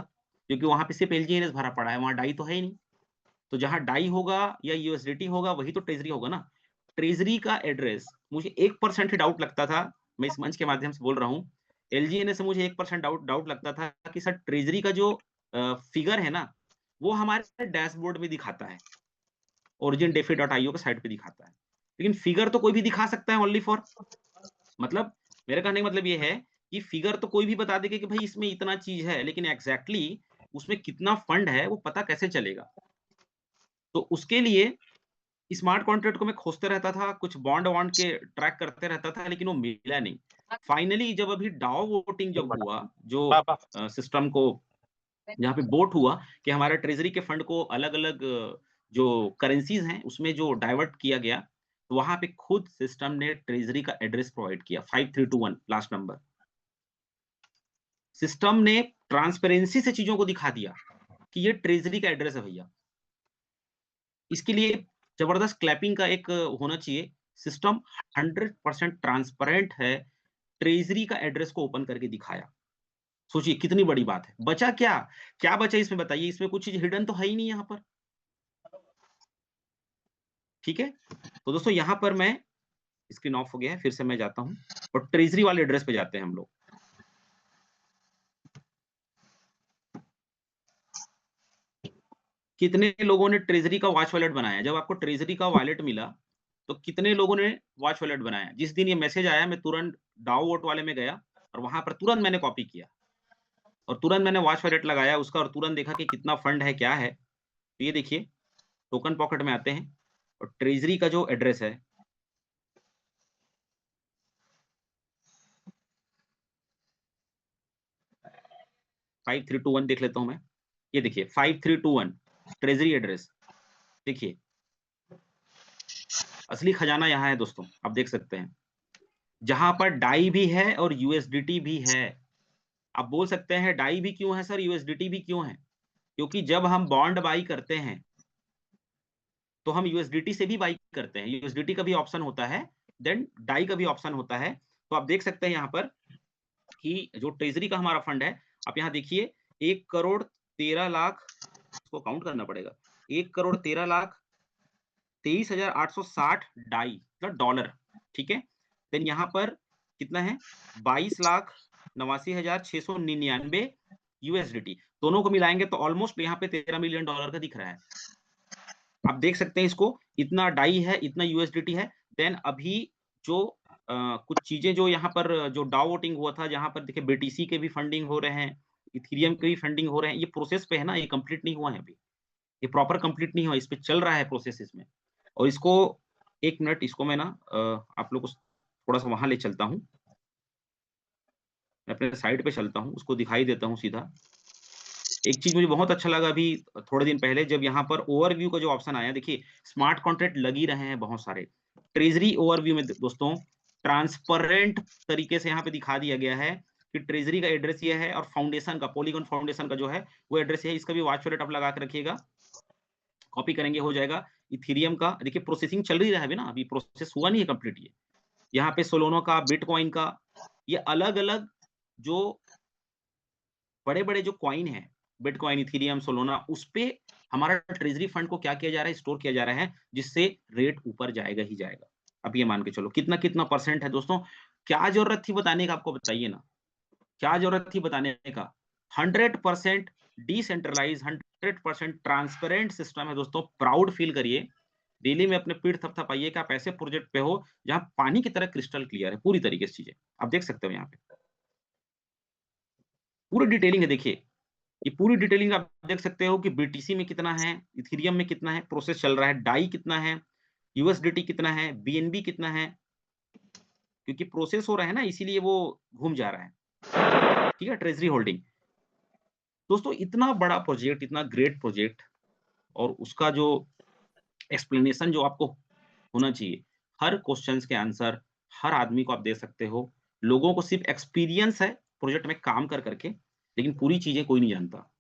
क्योंकि वहां पे सिर्फ एलजीएनएस भरा पड़ा है, वहां डाई तो है ही नहीं। तो जहां डाई होगा या यूएसडीटी होगा, वही तो ट्रेजरी होगा ना। ट्रेजरी का एड्रेस मुझे 1% ही डाउट लगता था मैं इस मंच के माध्यम से बोल रहा हूँ, एलजीएनए से मुझे 1% डाउट लगता था कि सर ट्रेजरी का जो फिगर है ना, वो हमारे डैशबोर्ड में दिखाता है, origindefi.io के साइट पे दिखाता है, लेकिन फिगर तो कोई भी दिखा सकता है ओनली फॉर, मतलब मेरे कहने का मतलब ये है कि फिगर तो कोई भी बता देगा कि भाई इसमें इतना चीज है, लेकिन एग्जैक्टली उसमें कितना फंड है वो पता कैसे चलेगा? तो उसके लिए स्मार्ट कॉन्ट्रैक्ट को मैं खोजते रहता था, कुछ बॉन्ड वॉन्ड के ट्रैक करते रहता था, लेकिन वो मिला नहीं। फाइनली जब अभी डाओ वोटिंग जब हुआ, जो पापा सिस्टम को जहाँ पे वोट हुआ कि हमारा ट्रेजरी के फंड को अलग-अलग जो करेंसीज हैं उसमें जो डाइवर्ट किया गया, तो वहाँ पे खुद सिस्टम ने ट्रेजरी का एड्रेस प्रोवाइड किया 5321 लास्ट नंबर। सिस्टम ने ट्रांसपेरेंसी से चीजों को दिखा दिया कि ये ट्रेजरी का एड्रेस है भैया। इसके लिए जबरदस्त क्लैपिंग का एक होना चाहिए। सिस्टम 100% ट्रांसपेरेंट है, ट्रेजरी का एड्रेस को ओपन करके दिखाया। सोचिए कितनी बड़ी बात है। बचा क्या? क्या बचा इसमें बताइए? इसमें कुछ चीज हिडन तो है ही नहीं यहाँ पर। ठीक है? तो दोस्तों यहाँ पर मैं स्क्रीन ऑफ हो गया है, फिर से मैं जाता हूँ और ट्रेजरी वाले एड्रेस पे जाते हैं हम लोग। कितने लोगों ने ट्रेजरी का वॉच वॉलेट बनाया? जब आपको ट्रेजरी का वॉलेट मिला, तो कितने लोगों ने वॉच वॉलेट बनाया? जिस दिन ये मैसेज आया, मैं तुरंत डाओ वोट वाले में गया और वहां पर तुरंत मैंने कॉपी किया और तुरंत मैंने वॉच वॉलेट लगाया उसका और तुरंत देखा कि कितना फंड है, क्या है। तो ये देखिए, टोकन पॉकेट में आते हैं और ट्रेजरी का जो एड्रेस है, फाइव थ्री टू वन देख लेता हूं मैं। ये देखिए 5321 ट्रेजरी एड्रेस। देखिए असली खजाना यहाँ है दोस्तों, आप देख सकते हैं, जहां पर डाई भी है और यूएसडीटी भी है। आप बोल सकते हैं डाई भी क्यों है सर, यूएसडीटी भी क्यों है? क्योंकि जब हम बॉन्ड बाई करते हैं तो हम यूएसडीटी से भी बाई करते हैं, यूएसडीटी का भी ऑप्शन होता है, देन डाई का भी ऑप्शन होता है। तो आप देख सकते हैं यहाँ पर कि जो ट्रेजरी का हमारा फंड है, आप यहाँ देखिए 1,13,00,000, इसको काउंट करना पड़ेगा, 1,13,23,860 डाई मतलब डॉलर। ठीक है, देन यहाँ पर कितना है, 22,89,699 यूएसडीटी। दोनों को मिलाएंगे तो ऑलमोस्ट यहाँ पे $13 मिलियन का दिख रहा है। आप देख सकते हैं इसको, इतना डाई है, इतना यूएसडीटी है। देन अभी जो कुछ चीजें जो यहाँ पर जो डाओ वोटिंग हुआ था, जहां पर देखिए बीटीसी के भी फंडिंग हो रहे हैं, इथेरियम के भी फंडिंग हो रहे हैं। ये प्रोसेस पे है ना, ये कंप्लीट नहीं हुआ है अभी, ये प्रॉपर कंप्लीट नहीं हुआ, इस पे चल रहा है प्रोसेस इसमें। और इसको एक मिनट, इसको मैं ना आप लोग को थोड़ा सा वहां ले चलता हूँ, मैं अपने साइड पे चलता हूँ, उसको दिखाई देता हूँ सीधा। एक चीज मुझे बहुत अच्छा लगा अभी थोड़े दिन पहले, जब यहाँ पर ओवरव्यू का जो ऑप्शन आया, देखिए स्मार्ट कॉन्ट्रैक्ट लग ही रहे हैं बहुत सारे। ट्रेजरी ओवरव्यू में दोस्तों ट्रांसपेरेंट तरीके से यहाँ पे दिखा दिया गया है कि ट्रेजरी का एड्रेस ये है और फाउंडेशन का, पॉलीगॉन फाउंडेशन का जो है वो एड्रेस है। इसका भी वॉच वॉलेट आप लगा के रखिएगा, कॉपी करेंगे हो जाएगा। इथेरियम का देखिए प्रोसेसिंग चल रही है अभी ना, अभी प्रोसेस हुआ नहीं है कंप्लीट। ये यहाँ पे सोलोनो का, बिटकॉइन का, ये अलग अलग जो बड़े बड़े जो कॉइन है, बिटकॉइन, इथेरियम, सोलोना, उस पे हमारा ट्रेजरी फंड को क्या किया जा रहा है, स्टोर किया जा रहा है, जिससे रेट ऊपर जाएगा ही जाएगा। अब ये मान के चलो कितना कितना परसेंट है दोस्तों। क्या जरूरत थी बताने का, आपको बताइए ना, क्या जरूरत थी बताने का? 100% डिसेंट्रलाइज, 100% ट्रांसपेरेंट सिस्टम है दोस्तों। प्राउड फील करिए, डेली में अपने पीठ थपथपाइए कि आप ऐसे प्रोजेक्ट पे हो जहां पानी की तरह क्रिस्टल क्लियर है पूरी तरीके से चीजें। आप देख सकते हो यहाँ पे पूरी डिटेलिंग है। देखिए ये पूरी डिटेलिंग आप देख सकते हो कि बीटीसी में कितना है, इथेरियम में कितना है, प्रोसेस चल रहा है, डाई कितना है, यूएसडीटी कितना है, बीएनबी कितना है, क्योंकि प्रोसेस हो रहा है ना, इसीलिए वो घूम जा रहा है। ठीक है, ट्रेजरी होल्डिंग दोस्तों, इतना बड़ा प्रोजेक्ट, इतना ग्रेट प्रोजेक्ट, और उसका जो एक्सप्लेनेशन जो आपको होना चाहिए, हर क्वेश्चंस के आंसर हर आदमी को आप दे सकते हो। लोगों को सिर्फ एक्सपीरियंस है प्रोजेक्ट में काम कर करके, लेकिन पूरी चीजें कोई नहीं जानता।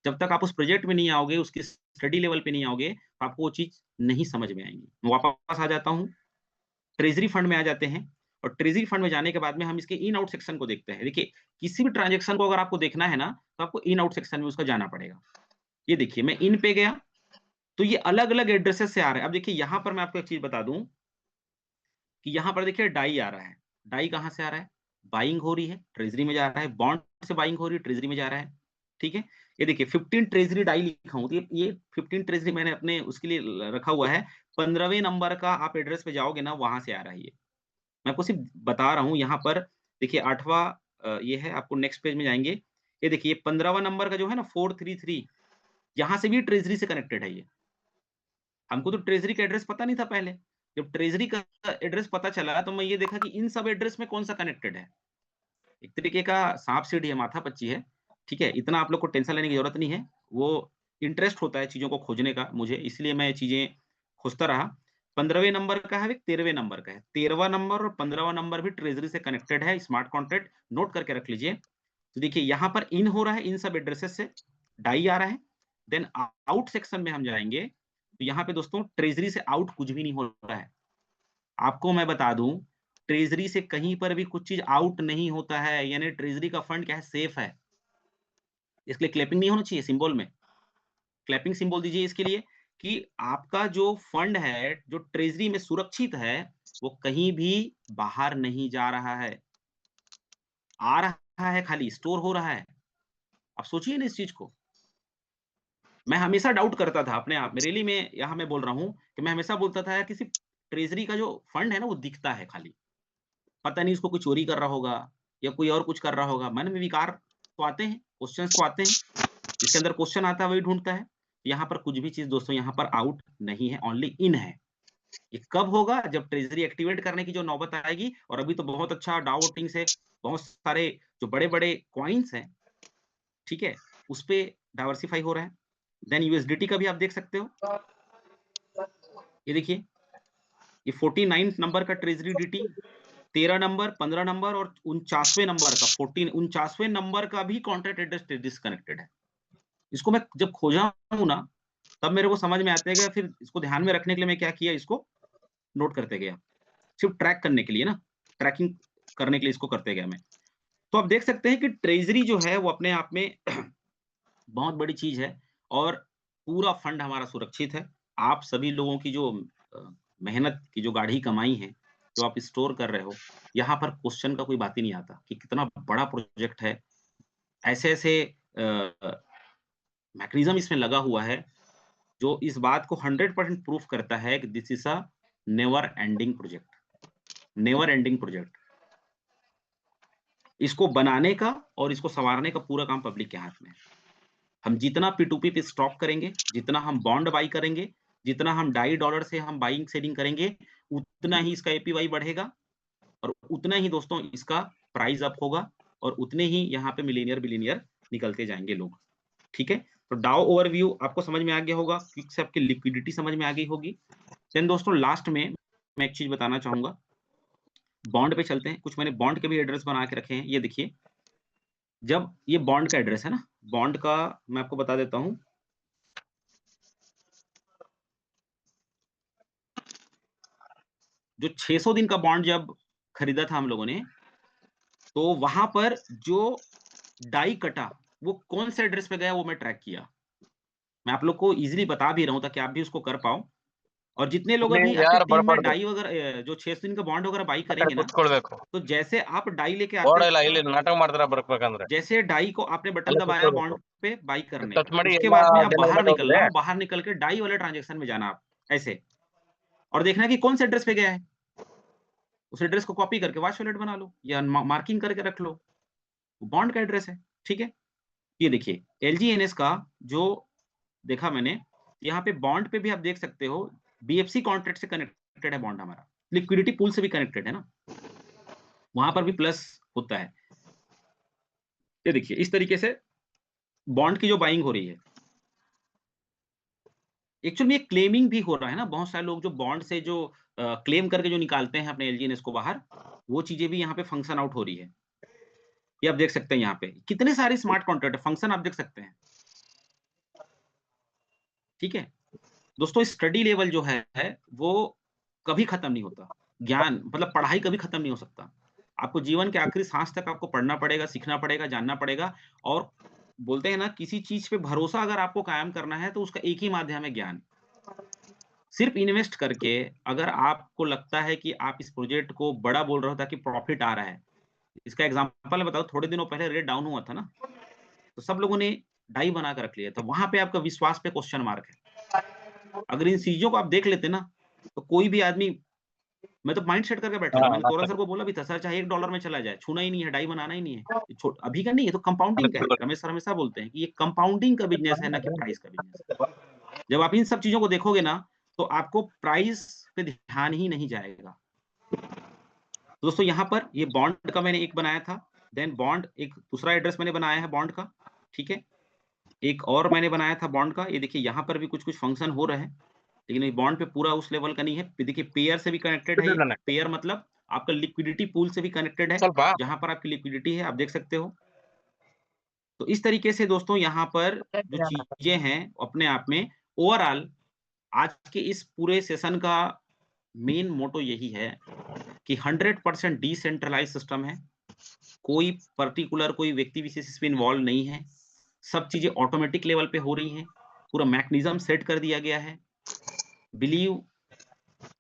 जब तक आप उस प्रोजेक्ट में नहीं आओगे, उसकी स्टडी लेवल पे नहीं आओगे, तो आपको वो चीज नहीं समझ में आएंगी। मैं वापस आ जाता हूँ, ट्रेजरी फंड में आ जाते हैं, और ट्रेजरी फंड में जाने के बाद में हम इसके इन आउट सेक्शन को देखते हैं। देखिए किसी भी ट्रांजेक्शन को अगर आपको देखना है ना, तो आपको इन आउट सेक्शन में उसका जाना पड़ेगा। ये देखिए मैं इन पे गया, तो ये अलग अलग एड्रेसेस से आ रहे हैं। अब देखिए यहाँ पर मैं आपको एक चीज बता दूं कि यहाँ पर देखिए डाई आ रहा है, डाई कहाँ से आ रहा है, बाइंग हो रही है, ट्रेजरी में जा रहा है, बॉन्ड से बाइंग हो रही है, ट्रेजरी में जा रहा है। ठीक है, ये देखिए 15 ट्रेजरी डाई लिखा हूं, तो ये 15 ट्रेजरी मैंने अपने उसके लिए रखा हुआ है। 15वें नंबर का आप एड्रेस पे जाओगे ना, वहां से आ रहा है ये। मैं आपको सिर्फ बता रहा हूँ यहाँ पर। देखिए 8वां ये है, आपको नेक्स्ट पेज में जाएंगे, ये देखिए 15वां नंबर का जो है ना 433, यहाँ से भी ट्रेजरी से कनेक्टेड है ये। हमको तो ट्रेजरी का एड्रेस पता नहीं था पहले। जब ट्रेजरी का एड्रेस पता चला तो मैं ये देखा कि इन सब एड्रेस में कौन सा कनेक्टेड है। एक तरीके का सांप सीढ़ी है, माथा पच्ची है। ठीक है, इतना आप लोग को टेंशन लेने की जरूरत नहीं है। वो इंटरेस्ट होता है चीजों को खोजने का मुझे, इसलिए मैं चीजें खोजता रहा। 15वें नंबर का है, 13वें नंबर का है। 13वां नंबर और 15वां नंबर भी ट्रेजरी से कनेक्टेड है। स्मार्ट कॉन्ट्रैक्ट नोट करके रख लीजिए। तो देखिए यहाँ पर इन हो रहा है, इन सब एड्रेसेस से डाई आ रहा है। देन आउट सेक्शन में हम जाएंगे, तो यहाँ पे दोस्तों ट्रेजरी से आउट कुछ भी नहीं हो रहा है। आपको मैं बता दूं, ट्रेजरी से कहीं पर भी कुछ चीज आउट नहीं होता है, यानी ट्रेजरी का फंड क्या है, सेफ है। इसके लिए क्लैपिंग नहीं होना चाहिए सिंबल में, क्लैपिंग सिंबल दीजिए इसके लिए कि आपका जो फंड है जो ट्रेजरी में सुरक्षित है, वो कहीं भी बाहर नहीं जा रहा है, आ रहा है, खाली स्टोर हो रहा है। आप सोचिए ना इस चीज को। मैं हमेशा डाउट करता था अपने आप में, रियली में यहाँ मैं बोल रहा हूँ कि मैं हमेशा बोलता था यार किसी ट्रेजरी का जो फंड है ना वो दिखता है खाली, पता नहीं इसको कोई चोरी कर रहा होगा या कोई और कुछ कर रहा होगा। मन में विकार तो आते हैं, क्वेश्चंस तो आते हैं, जिसके अंदर क्वेश्चन आता है वही ढूंढता है। यहाँ पर कुछ भी चीज दोस्तों यहाँ पर आउट नहीं है, ओनली इन है। ये कब होगा, जब ट्रेजरी एक्टिवेट करने की जो नौबत आएगी। और अभी तो बहुत अच्छा डाउ वोटिंग से बहुत सारे जो बड़े बड़े कॉइन्स हैं, ठीक है, उस पे डाइवर्सिफाई हो रहा है। देन यूएसडीटी का भी आप देख सकते हो, ये देखिए ये 49 नंबर का ट्रेजरी डीटी, 13 नंबर, 15 नंबर और 49वें नंबर का 49वें नंबर का भी कॉन्ट्रैक्ट एड्रेस डिस्कनेक्टेड है। इसको मैं जब खोजा हूं ना, तब मेरे को समझ में आते गया। फिर इसको ध्यान में रखने के लिए मैं क्या किया, इसको नोट करते गया, सिर्फ ट्रैक करने के लिए ना, ट्रैकिंग करने के लिए इसको करते गया मैं। तो आप देख सकते हैं कि ट्रेजरी जो है वो अपने आप में बहुत बड़ी चीज है और पूरा फंड हमारा सुरक्षित है। आप सभी लोगों की जो मेहनत की जो गाढ़ी कमाई है, जो आप स्टोर कर रहे हो, यहाँ पर क्वेश्चन का कोई बात ही नहीं आता कि कितना बड़ा प्रोजेक्ट है। ऐसे-ऐसे मैकेनिज्म इसमें लगा हुआ है जो इस बात को 100% प्रूफ करता है कि this is a never ending project, never ending project. इसको बनाने का और इसको संवारने का पूरा काम पब्लिक के हाथ में है। हम जितना P2P पे स्टॉक करेंगे, जितना हम बॉन्ड बाई करेंगे, जितना हम डाई डॉलर से हम बाइंग सेलिंग करेंगे, उतना ही इसका एपीवाई बढ़ेगा और उतना ही दोस्तों इसका प्राइस अप होगा और उतने ही यहाँ पे मिलियनियर बिलियनियर निकलते जाएंगे लोग। ठीक है, तो डाउ ओवरव्यू आपको समझ में आ गया होगा, क्विक से आपकी लिक्विडिटी समझ में आ गई होगी। देन दोस्तों लास्ट में मैं एक चीज बताना चाहूंगा, बॉन्ड पे चलते हैं। कुछ मैंने बॉन्ड के भी एड्रेस बना के रखे हैं, ये देखिए। जब ये बॉन्ड का एड्रेस है ना, बॉन्ड का मैं आपको बता देता हूं, जो 600 दिन का बॉन्ड जब खरीदा था हम लोगों ने, तो वहां पर जो डाई कटा वो कौन से एड्रेस पे गया वो मैं ट्रैक किया। मैं आप लोग को इजीली बता भी रहा हूं ताकि आप भी उसको कर पाओ। और जितने लोग अभी आपके यार टीम में बड़पड़ डाई वगैरह जो 600 दिन का बॉन्ड वगैरह बाई करेंगे ना, कुत्ಕೊಳ್ಬೇಕು तो जैसे आप डाई लेके आते ಗೋಡೆ हो, ಇಲ್ಲ ಇಲ್ಲಿ ನಾಟಕ ಮಾಡ್ತಾರ ಬರ್ಬೇಕಂದ್ರೆ जैसे डाई को आपने बटन ಎಲ್ಲ दबाया ಕುತ್ಕೊಳ್ಬೇಕು बॉन्ड पे बाई करने टच का, ಮಾಡಿ उसके ಎಲ್ಲ बाद में आप ಜನ बाहर ಹೊರಟೋಗ್ಲಿ निकलना और बाहर निकल के डाई वाले ट्रांजेक्शन में जाना आप ऐसे, और देखना कि कौन से एड्रेस पे गया है। उस एड्रेस को कॉपी करके वॉच वॉलेट बना लो या मार्किंग करके रख लो, बॉन्ड का एड्रेस है। ठीक है, ये देखिए एलजीएनएस का जो देखा मैंने, यहाँ पे बॉन्ड पे भी आप देख सकते हो, बीएफसी कॉन्ट्रैक्ट से कनेक्टेड है बॉन्ड हमारा, लिक्विडिटी पूल से भी कनेक्टेड है ना, वहां पर भी प्लस होता है। ये देखिए इस तरीके से बॉन्ड की जो बाइंग हो रही है, एक्चुअली में क्लेमिंग भी हो रहा है ना। बहुत सारे लोग जो बॉन्ड से जो क्लेम करके जो निकालते हैं अपने एलजीएनएस को बाहर, वो चीजें भी यहाँ पे फंक्शन आउट हो रही है। ये आप देख सकते हैं, यहाँ पे कितने सारे स्मार्ट कॉन्ट्रैक्ट फंक्शन आप देख सकते हैं। ठीक है दोस्तों, स्टडी लेवल जो है वो कभी खत्म नहीं होता। ज्ञान मतलब पढ़ाई कभी खत्म नहीं हो सकता। आपको जीवन के आखिरी सांस तक आपको पढ़ना पड़ेगा, सीखना पड़ेगा, जानना पड़ेगा। और बोलते हैं ना, किसी चीज पे भरोसा अगर आपको कायम करना है तो उसका एक ही माध्यम है, ज्ञान। सिर्फ इन्वेस्ट करके अगर आपको लगता है कि आप इस प्रोजेक्ट को बड़ा बोल रहे हो ताकि प्रॉफिट आ रहा है, इसका एग्जांपल मैं बताऊँ, थोड़े दिनों पहले रेट डाउन हुआ था ना, तो सब लोगों ने डाई बना के रख लिया था। वहाँ पे आपका विश्वास पे क्वेश्चन मार्क है। अगर इन चीज़ों को आप देख लेते ना, तो कोई भी आदमी, मैं तो माइंड सेट करके बैठा था। हाँ, मैंने बात तोरन तो सर को बोला भी था, सर चाहे $1 में चला जाए, छूना ही नहीं है, डाई बनाना ही नहीं है। ये अभी का नहीं है, तो कंपाउंडिंग का है। रमेश सर हमेशा बोलते हैं कि ये कंपाउंडिंग का बिज़नेस है, ना कि प्राइस का बिज़नेस है। जब आप इन सब चीज़ों को देखोगे ना, तो आपको प्राइस पे ध्यान ही नहीं जाएगा। तो दोस्तों यहाँ पर ये बॉन्ड का मैंने एक बनाया था, देन बॉन्ड एक दूसरा एड्रेस मैंने बनाया है बॉन्ड का, ठीक है? एक और मैंने बनाया था बॉन्ड का, ये देखिए यहाँ पर भी कुछ-कुछ फंक्शन हो रहे हैं, लेकिन ये बॉन्ड पे पूरा उस लेवल का नहीं है। ये देखिए पेयर से भी कनेक्टेड है ये, पेयर मतलब आपका लिक्विडिटी पूल से भी कनेक्टेड है, ಸ್ವಲ್ಪ जहाँ पर आपकी लिक्विडिटी है, आप देख सकते हो। तो इस तरीके से दोस्तों यहाँ पर जो चीज़ें हैं अपने आप में ओवरऑल आज के इस पूरे सेशन का मेन मोटो यही है कि 100% डिसेंट्रलाइज़्ड सिस्टम है। कोई पर्टिकुलर कोई व्यक्ति विशेष इसमें इन्वॉल्व नहीं है। सब चीज़ें ऑटोमेटिक लेवल पे हो रही हैं। पूरा मैकेनिज़्म सेट कर दिया गया है। बिलीव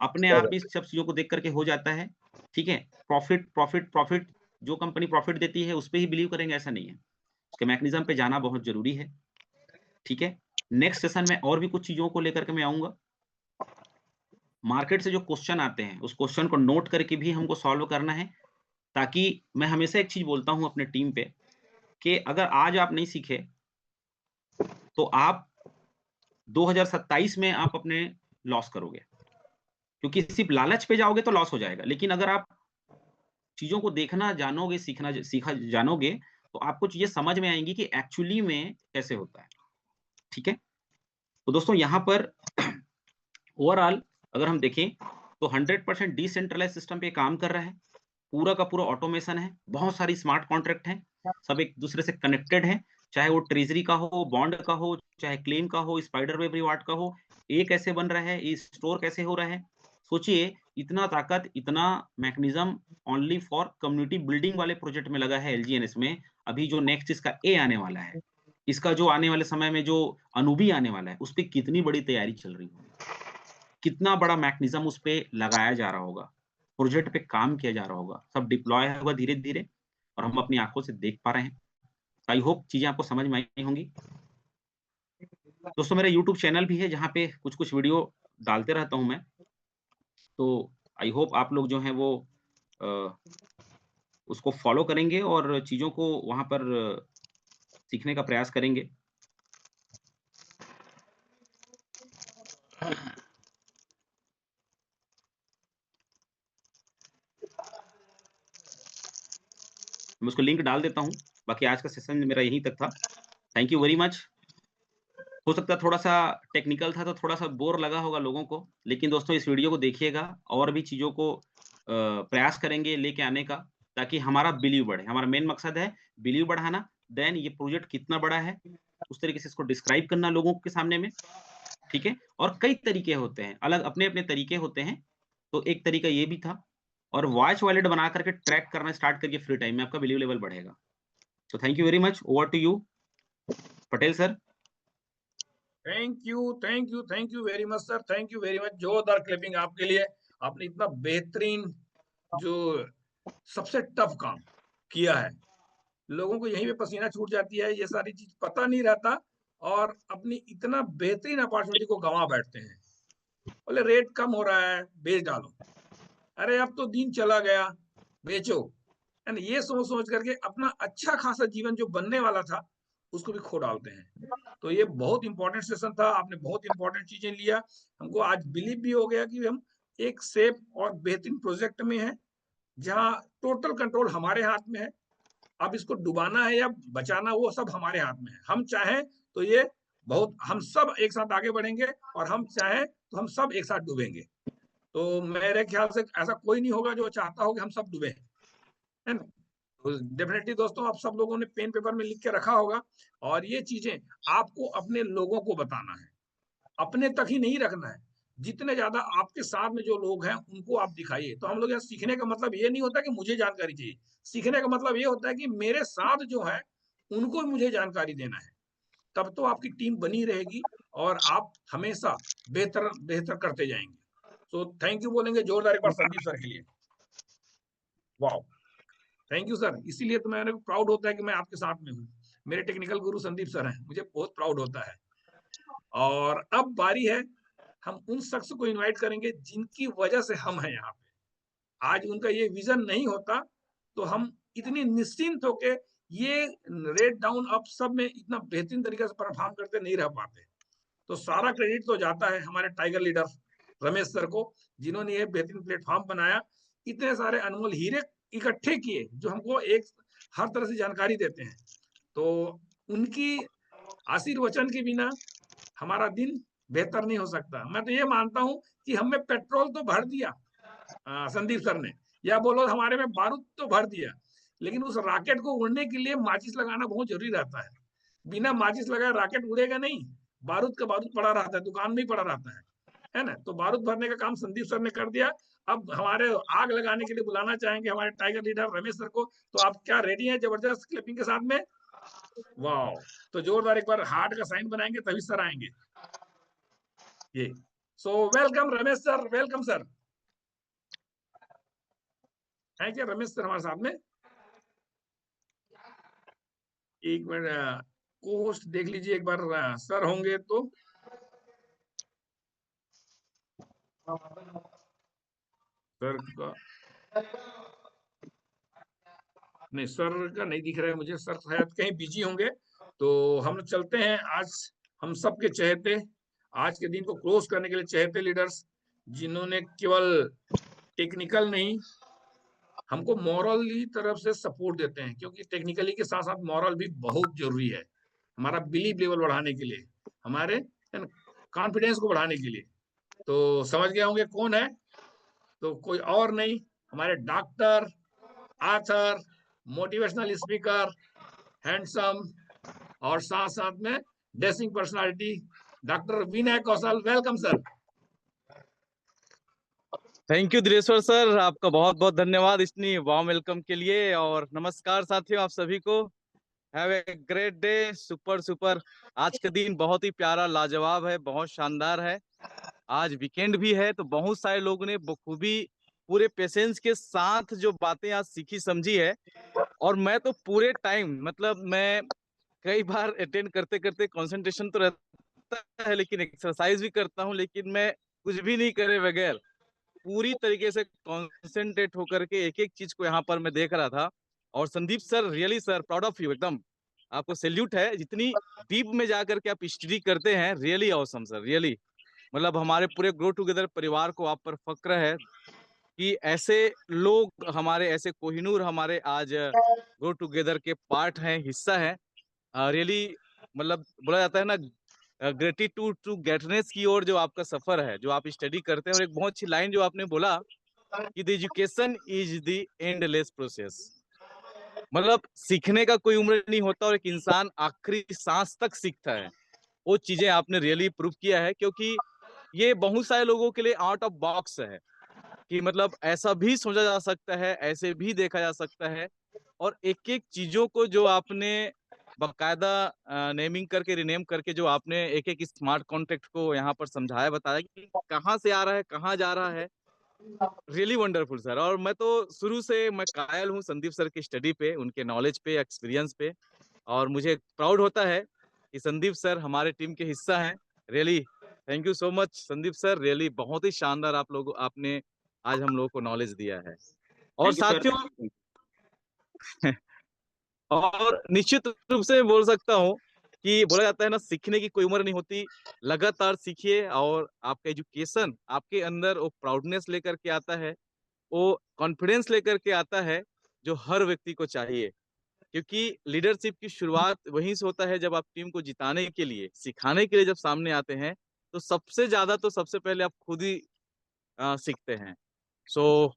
अपने आप ही सब चीज़ों को देख कर के हो जाता है। ठीक है? प्रॉफ़िट प्रॉफ़िट प्रॉफ़िट जो कंपनी प्रॉफ़िट देती है, उस पे ही बिलीव करेंगे ऐसा नहीं है। उसके मैकेनिज़्म पे जाना बहुत ज़रूरी है। ठीक है? नेक्स्ट सेशन में और भी कुछ चीज़ों को लेकर के मैं आऊँगा। मार्केट से जो क्वेश्चन आते हैं, उस क्वेश्चन को नोट करके भी हमको सॉल्व करना है, ताकि मैं हमेशा एक चीज़ बोलता हूँ अपने टीम पे कि अगर आज आप नहीं सीखे, तो आप 2027 में आप अपने लॉस करोगे। क्योंकि सिर्फ़ लालच पे जाओगे तो लॉस हो जाएगा। लेकिन अगर आप चीज़ों को देखना जानोगे, सीखा जानोगे, तो आपको चीज़ें समझ में आएँगी कि एक्चुअली में कैसे होता है। ठीक है? तो दोस्तों यहाँ पर ओवरऑल अगर हम देखें, तो 100% डिसेंट्रलाइज़्ड सिस्टम पे काम कर रहा है। पूरा का पूरा ऑटोमेशन है, बहुत सारी स्मार्ट कॉन्ट्रैक्ट हैं, सब एक-दूसरे से कनेक्टेड हैं, चाहे वो ट्रेज़री का हो, बॉन्ड का हो, चाहे क्लेम का हो, स्पाइडर वेब रिवार्ड का हो, ये कैसे बन रहा है, ये स्टोर कैसे हो रहा है। सोचिए इतना ताकत, इतना mechanism only for community building वाले प्रोजेक्ट में लगा है एलजीएनएस में। अभी जो नेक्स्ट इसका ए आने वाला है, इसका जो आने वाले समय में जो अनूबी आने वाला है, उसपे कितनी बड़ी तैयारी चल रही होगी। कितना बड़ा मैकेनिज़्म उस पे लगाया जा रहा होगा, प्रोजेक्ट पे काम किया जा रहा होगा, सब डिप्लॉय होगा धीरे-धीरे और हम अपनी आँखों से देख पा रहे हैं। आई होप चीज़ें आपको समझ में आई होंगी। दोस्तों मेरा यूट्यूब चैनल भी है जहाँ पे कुछ-कुछ वीडियो डालते रहता हूँ मैं। तो आई होप आप लोग जो हैं वो अ, उसको फ़ॉलो करेंगे और चीज़ों को वहाँ पर सीखने का प्रयास करेंगे। मैं उसको लिंक डाल देता हूँ। बाकी आज का सेशन मेरा यहीं तक था। Thank you very much. हो सकता है थोड़ा-सा टेक्निकल था तो थोड़ा-सा बोर लगा होगा लोगों को, लेकिन दोस्तों इस वीडियो को देखिएगा और भी चीज़ों को प्रयास करेंगे लेके आने का, ताकि हमारा बिलीव बढ़े। हमारा मेन मकसद है बिलीव बढ़ाना, देन ये प्रोजेक्ट कितना बड़ा है, उस तरीके से इसको डिस्क्राइब करना लोगों के सामने में, ठीक है? और कई तरीके होते हैं, अलग अपने-अपने तरीके होते हैं, तो एक तरीका ये भी था और वॉच वॉलेट बना करके ट्रैक करना स्टार्ट करिए फ्री टाइम में, आपका बिलीव लेवल बढ़ेगा। So thank you very much, over to you, Patel sir. Thank you very much sir, thank you very much. जोरदार क्लैपिंग आपके लिए। आपने इतना बेहतरीन जो सबसे टफ काम किया है, लोगों को यहीं पे पसीना छूट जाती है, ये सारी चीज पता नहीं रहता और अपनी इतना बेहतरीन अपॉर्चुनिटी को गंवा बैठते हैं। बोले रेट कम हो रहा है, बेच डालो। अरे अब तो दिन चला गया, बेचो। एंड ये सोच सोच करके अपना अच्छा खासा जीवन जो बनने वाला था उसको भी खो डालते हैं। तो ये बहुत इंपॉर्टेंट सेशन था, आपने बहुत इंपॉर्टेंट चीजें लिया। हमको आज बिलीव भी हो गया कि हम एक सेफ और बेहतरीन प्रोजेक्ट में हैं, जहां टोटल कंट्रोल हमारे हाथ में है। अब इसको डुबाना है या बचाना वो सब हमारे हाथ में है। हम चाहें तो ये बहुत, हम सब एक साथ आगे बढ़ेंगे और हम चाहें तो हम सब एक साथ डूबेंगे। तो मेरे ख्याल से ऐसा कोई नहीं होगा जो चाहता हो कि हम सब डूबे, है ना? तो डेफिनेटली दोस्तों आप सब लोगों ने पेन पेपर में लिख के रखा होगा और ये चीजें आपको अपने लोगों को बताना है, अपने तक ही नहीं रखना है। जितने ज्यादा आपके साथ में जो लोग हैं उनको आप दिखाइए। तो हम लोग यहाँ सीखने का मतलब ये नहीं होता कि मुझे जानकारी चाहिए, सीखने का मतलब ये होता है कि मेरे साथ जो है उनको मुझे जानकारी देना है। तब तो आपकी टीम बनी रहेगी और आप हमेशा बेहतर बेहतर करते जाएंगे। सो थैंक यू बोलेंगे जोरदार एक बार संदीप सर के लिए। वाह, थैंक यू सर। इसीलिए तो मैंने प्राउड होता है कि मैं आपके साथ में हूँ। मेरे टेक्निकल गुरु संदीप सर हैं, मुझे बहुत प्राउड होता है। और अब बारी है, हम उन शख्स को इनवाइट करेंगे जिनकी वजह से हम हैं यहाँ पे। आज उनका ये विजन नहीं होता तो हम इतनी निश्चिंत होके ये रेड डाउन अप सब में इतना बेहतरीन तरीके से परफॉर्म करते नहीं रह पाते। तो सारा क्रेडिट तो जाता है हमारे टाइगर लीडर रमेश सर को, जिन्होंने ये बेहतरीन प्लेटफॉर्म बनाया, इतने सारे अनमोल हीरे इकट्ठे किए जो हमको एक हर तरह से जानकारी देते हैं। तो उनकी आशीर्वचन के बिना हमारा दिन बेहतर नहीं हो सकता। मैं तो ये मानता हूं कि हमें पेट्रोल तो भर दिया संदीप सर ने, या बोलो हमारे में बारूद तो भर दिया, लेकिन उस रॉकेट को उड़ने के लिए माचिस लगाना बहुत जरूरी रहता है। बिना माचिस लगाए रॉकेट उड़ेगा नहीं, बारूद का बारूद पड़ा रहता है, दुकान में ही पड़ा रहता है ना। तो बारूद भरने का काम संदीप सर ने कर दिया। अब हमारे आग लगाने के लिए बुलाना चाहेंगे हमारे टाइगर लीडर रमेश सर को। तो आप क्या रेडी हैं जबरदस्त क्लिपिंग के साथ में? वाह, तो जोरदार एक बार हार्ट का साइन बनाएंगे तभी सर आएंगे ये। So welcome Ramesh sir, welcome sir. है क्या रमेश सर हमारे साथ में? एक मिनट, पोस्ट देख लीजिए एक बार, सर होंगे तो। सर का नहीं, सर का नहीं दिख रहा है मुझे, सर शायद कहीं बिजी होंगे। तो हम चलते हैं आज हम सबके चहेते, आज के दिन को क्लोज करने के लिए चहेते लीडर्स, जिन्होंने केवल टेक्निकल नहीं हमको मॉरली तरफ से सपोर्ट देते हैं, क्योंकि टेक्निकली के साथ साथ मॉरल भी बहुत जरूरी है हमारा बिलीव लेवल बढ़ाने के लिए, हमारे कॉन्फिडेंस को बढ़ाने के लिए। तो समझ गए होंगे कौन है, तो कोई और नहीं, हमारे doctor, author, motivational speaker, handsome और साथ साथ में dashing personality doctor Vinay Kaushal. Welcome sir. Thank you Dileshwar sir, आपका बहुत बहुत धन्यवाद इतनी वार्म वेलकम के लिए। और नमस्कार साथियों, आप सभी को have a great day. Super super, आज का दिन बहुत ही प्यारा लाजवाब है, बहुत शानदार है। आज वीकेंड भी है, तो बहुत सारे लोगों ने बखूबी पूरे पेशेंस के साथ जो बातें आज सीखी समझी है। और मैं तो पूरे टाइम, मतलब मैं कई बार अटेंड करते करते कंसंट्रेशन तो रहता है, लेकिन एक्सरसाइज भी करता हूँ, लेकिन मैं कुछ भी नहीं करे बगैर पूरी तरीके से कंसंट्रेट होकर के एक एक चीज को यहाँ पर मैं देख रहा था। और Sandeep sir, really sir, proud of you, एकदम आपको सैल्यूट है, जितनी डीप में जाकर के आप स्टडी करते हैं। Really awesome sir, really. मतलब हमारे पूरे ग्रो टुगेदर परिवार को आप पर फक्र है कि ऐसे लोग हमारे, ऐसे कोहिनूर हमारे आज ग्रो टुगेदर के पार्ट हैं, हिस्सा है। रियली मतलब बोला जाता है ना, ग्रेटिट्यूड टू ग्रेटनेस की ओर जो आपका सफर है, जो आप स्टडी करते हैं। और एक बहुत अच्छी लाइन जो आपने बोला कि the education is the endless process, मतलब सीखने का कोई उम्र नहीं होता और एक इंसान आखिरी सांस तक सीखता है। वो चीजें आपने रियली प्रूव किया है, क्योंकि ये बहुत सारे लोगों के लिए आउट ऑफ बॉक्स है कि मतलब ऐसा भी सोचा जा सकता है, ऐसे भी देखा जा सकता है। और एक एक चीजों को जो आपने बकायदा नेमिंग करके, रिनेम करके, जो आपने एक एक स्मार्ट कॉन्ट्रैक्ट को यहाँ पर समझाया, बताया कि कहाँ से आ रहा है, कहाँ जा रहा है। Really wonderful sir. और मैं तो शुरू से मैं कायल हूँ संदीप सर की स्टडी पे, उनके नॉलेज पे, एक्सपीरियंस पे। और मुझे प्राउड होता है कि संदीप सर हमारे टीम के हिस्सा हैं। Really thank you so much Sandeep sir, really बहुत ही शानदार आप लोग आपने आज हम लोगों को नॉलेज दिया है। और थैंक यू सर। साथियों और निश्चित रूप से बोल सकता हूँ कि बोला जाता है ना, सीखने की कोई उम्र नहीं होती, लगातार सीखिए। और आपका एजुकेशन आपके अंदर वो प्राउडनेस लेकर के आता है, वो कॉन्फिडेंस लेकर के आता है जो हर व्यक्ति को चाहिए। क्योंकि लीडरशिप की शुरुआत वहीं से होता है, जब आप टीम को जिताने के लिए, सिखाने के लिए जब सामने आते हैं, तो सबसे ज्यादा तो सबसे पहले आप खुद ही सीखते हैं। सो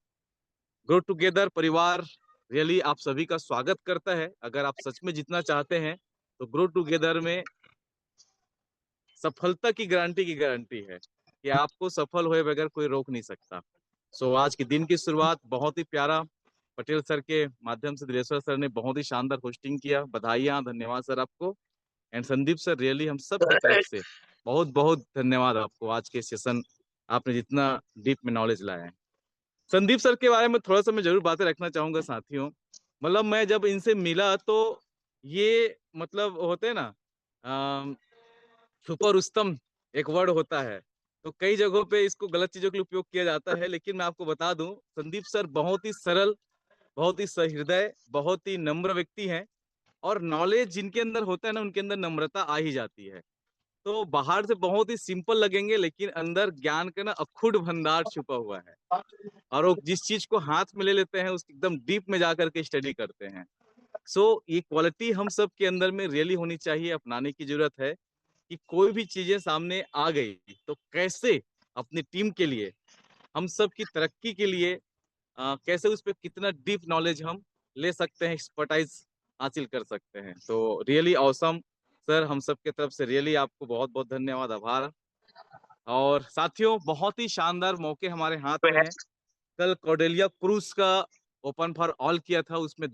ग्रो टुगेदर परिवार रियली आप सभी का स्वागत करता है। अगर आप सच में जीतना चाहते हैं तो ग्रो टुगेदर में सफलता की गारंटी है कि आपको सफल हुए बगैर कोई रोक नहीं सकता। सो आज के दिन की शुरुआत बहुत ही प्यारा, पटेल सर के माध्यम से दिलेश्वर सर ने बहुत ही शानदार होस्टिंग किया। बधाइयां, धन्यवाद सर आपको। एंड संदीप सर, रियली हम सब की तरफ से बहुत बहुत धन्यवाद आपको। आज के सेशन आपने जितना डीप में नॉलेज लाया है। संदीप सर के बारे में थोड़ा सा मैं जरूर बातें रखना चाहूंगा साथियों। मतलब मैं जब इनसे मिला तो ये मतलब होते हैं ना, सुपर उत्तम एक वर्ड होता है, तो कई जगहों पे इसको गलत चीजों के लिए उपयोग किया जाता है, लेकिन मैं आपको बता दूं संदीप सर बहुत ही सरल, बहुत ही सहृदय, बहुत ही नम्र व्यक्ति हैं। और नॉलेज जिनके अंदर होता है ना, उनके अंदर नम्रता आ ही जाती है। तो बाहर से बहुत ही सिंपल लगेंगे, लेकिन अंदर ज्ञान का ना अखुड भंडार छुपा हुआ है। और वो जिस चीज को हाथ में ले लेते हैं उसकी एकदम डीप में जाकर के स्टडी करते हैं। ये क्वालिटी हम सब के अंदर में रियली होनी चाहिए, अपनाने की जरूरत है कि कोई भी चीजें सामने आ गई तो कैसे अपनी टीम के लिए, हम सब की तरक्की के लिए कैसे उस पर कितना डीप नॉलेज हम ले सकते हैं, एक्सपर्टाइज हासिल कर सकते हैं। तो रियली ऑसम सर, हम सब के तरफ से रियली आपको बहुत बहुत धन्यवाद, आभार। और साथियों, बहुत ही शानदार मौके हमारे हाथ में है। कल कॉर्डेलिया क्रूज का ओपन फॉर ऑल किया था, उसमें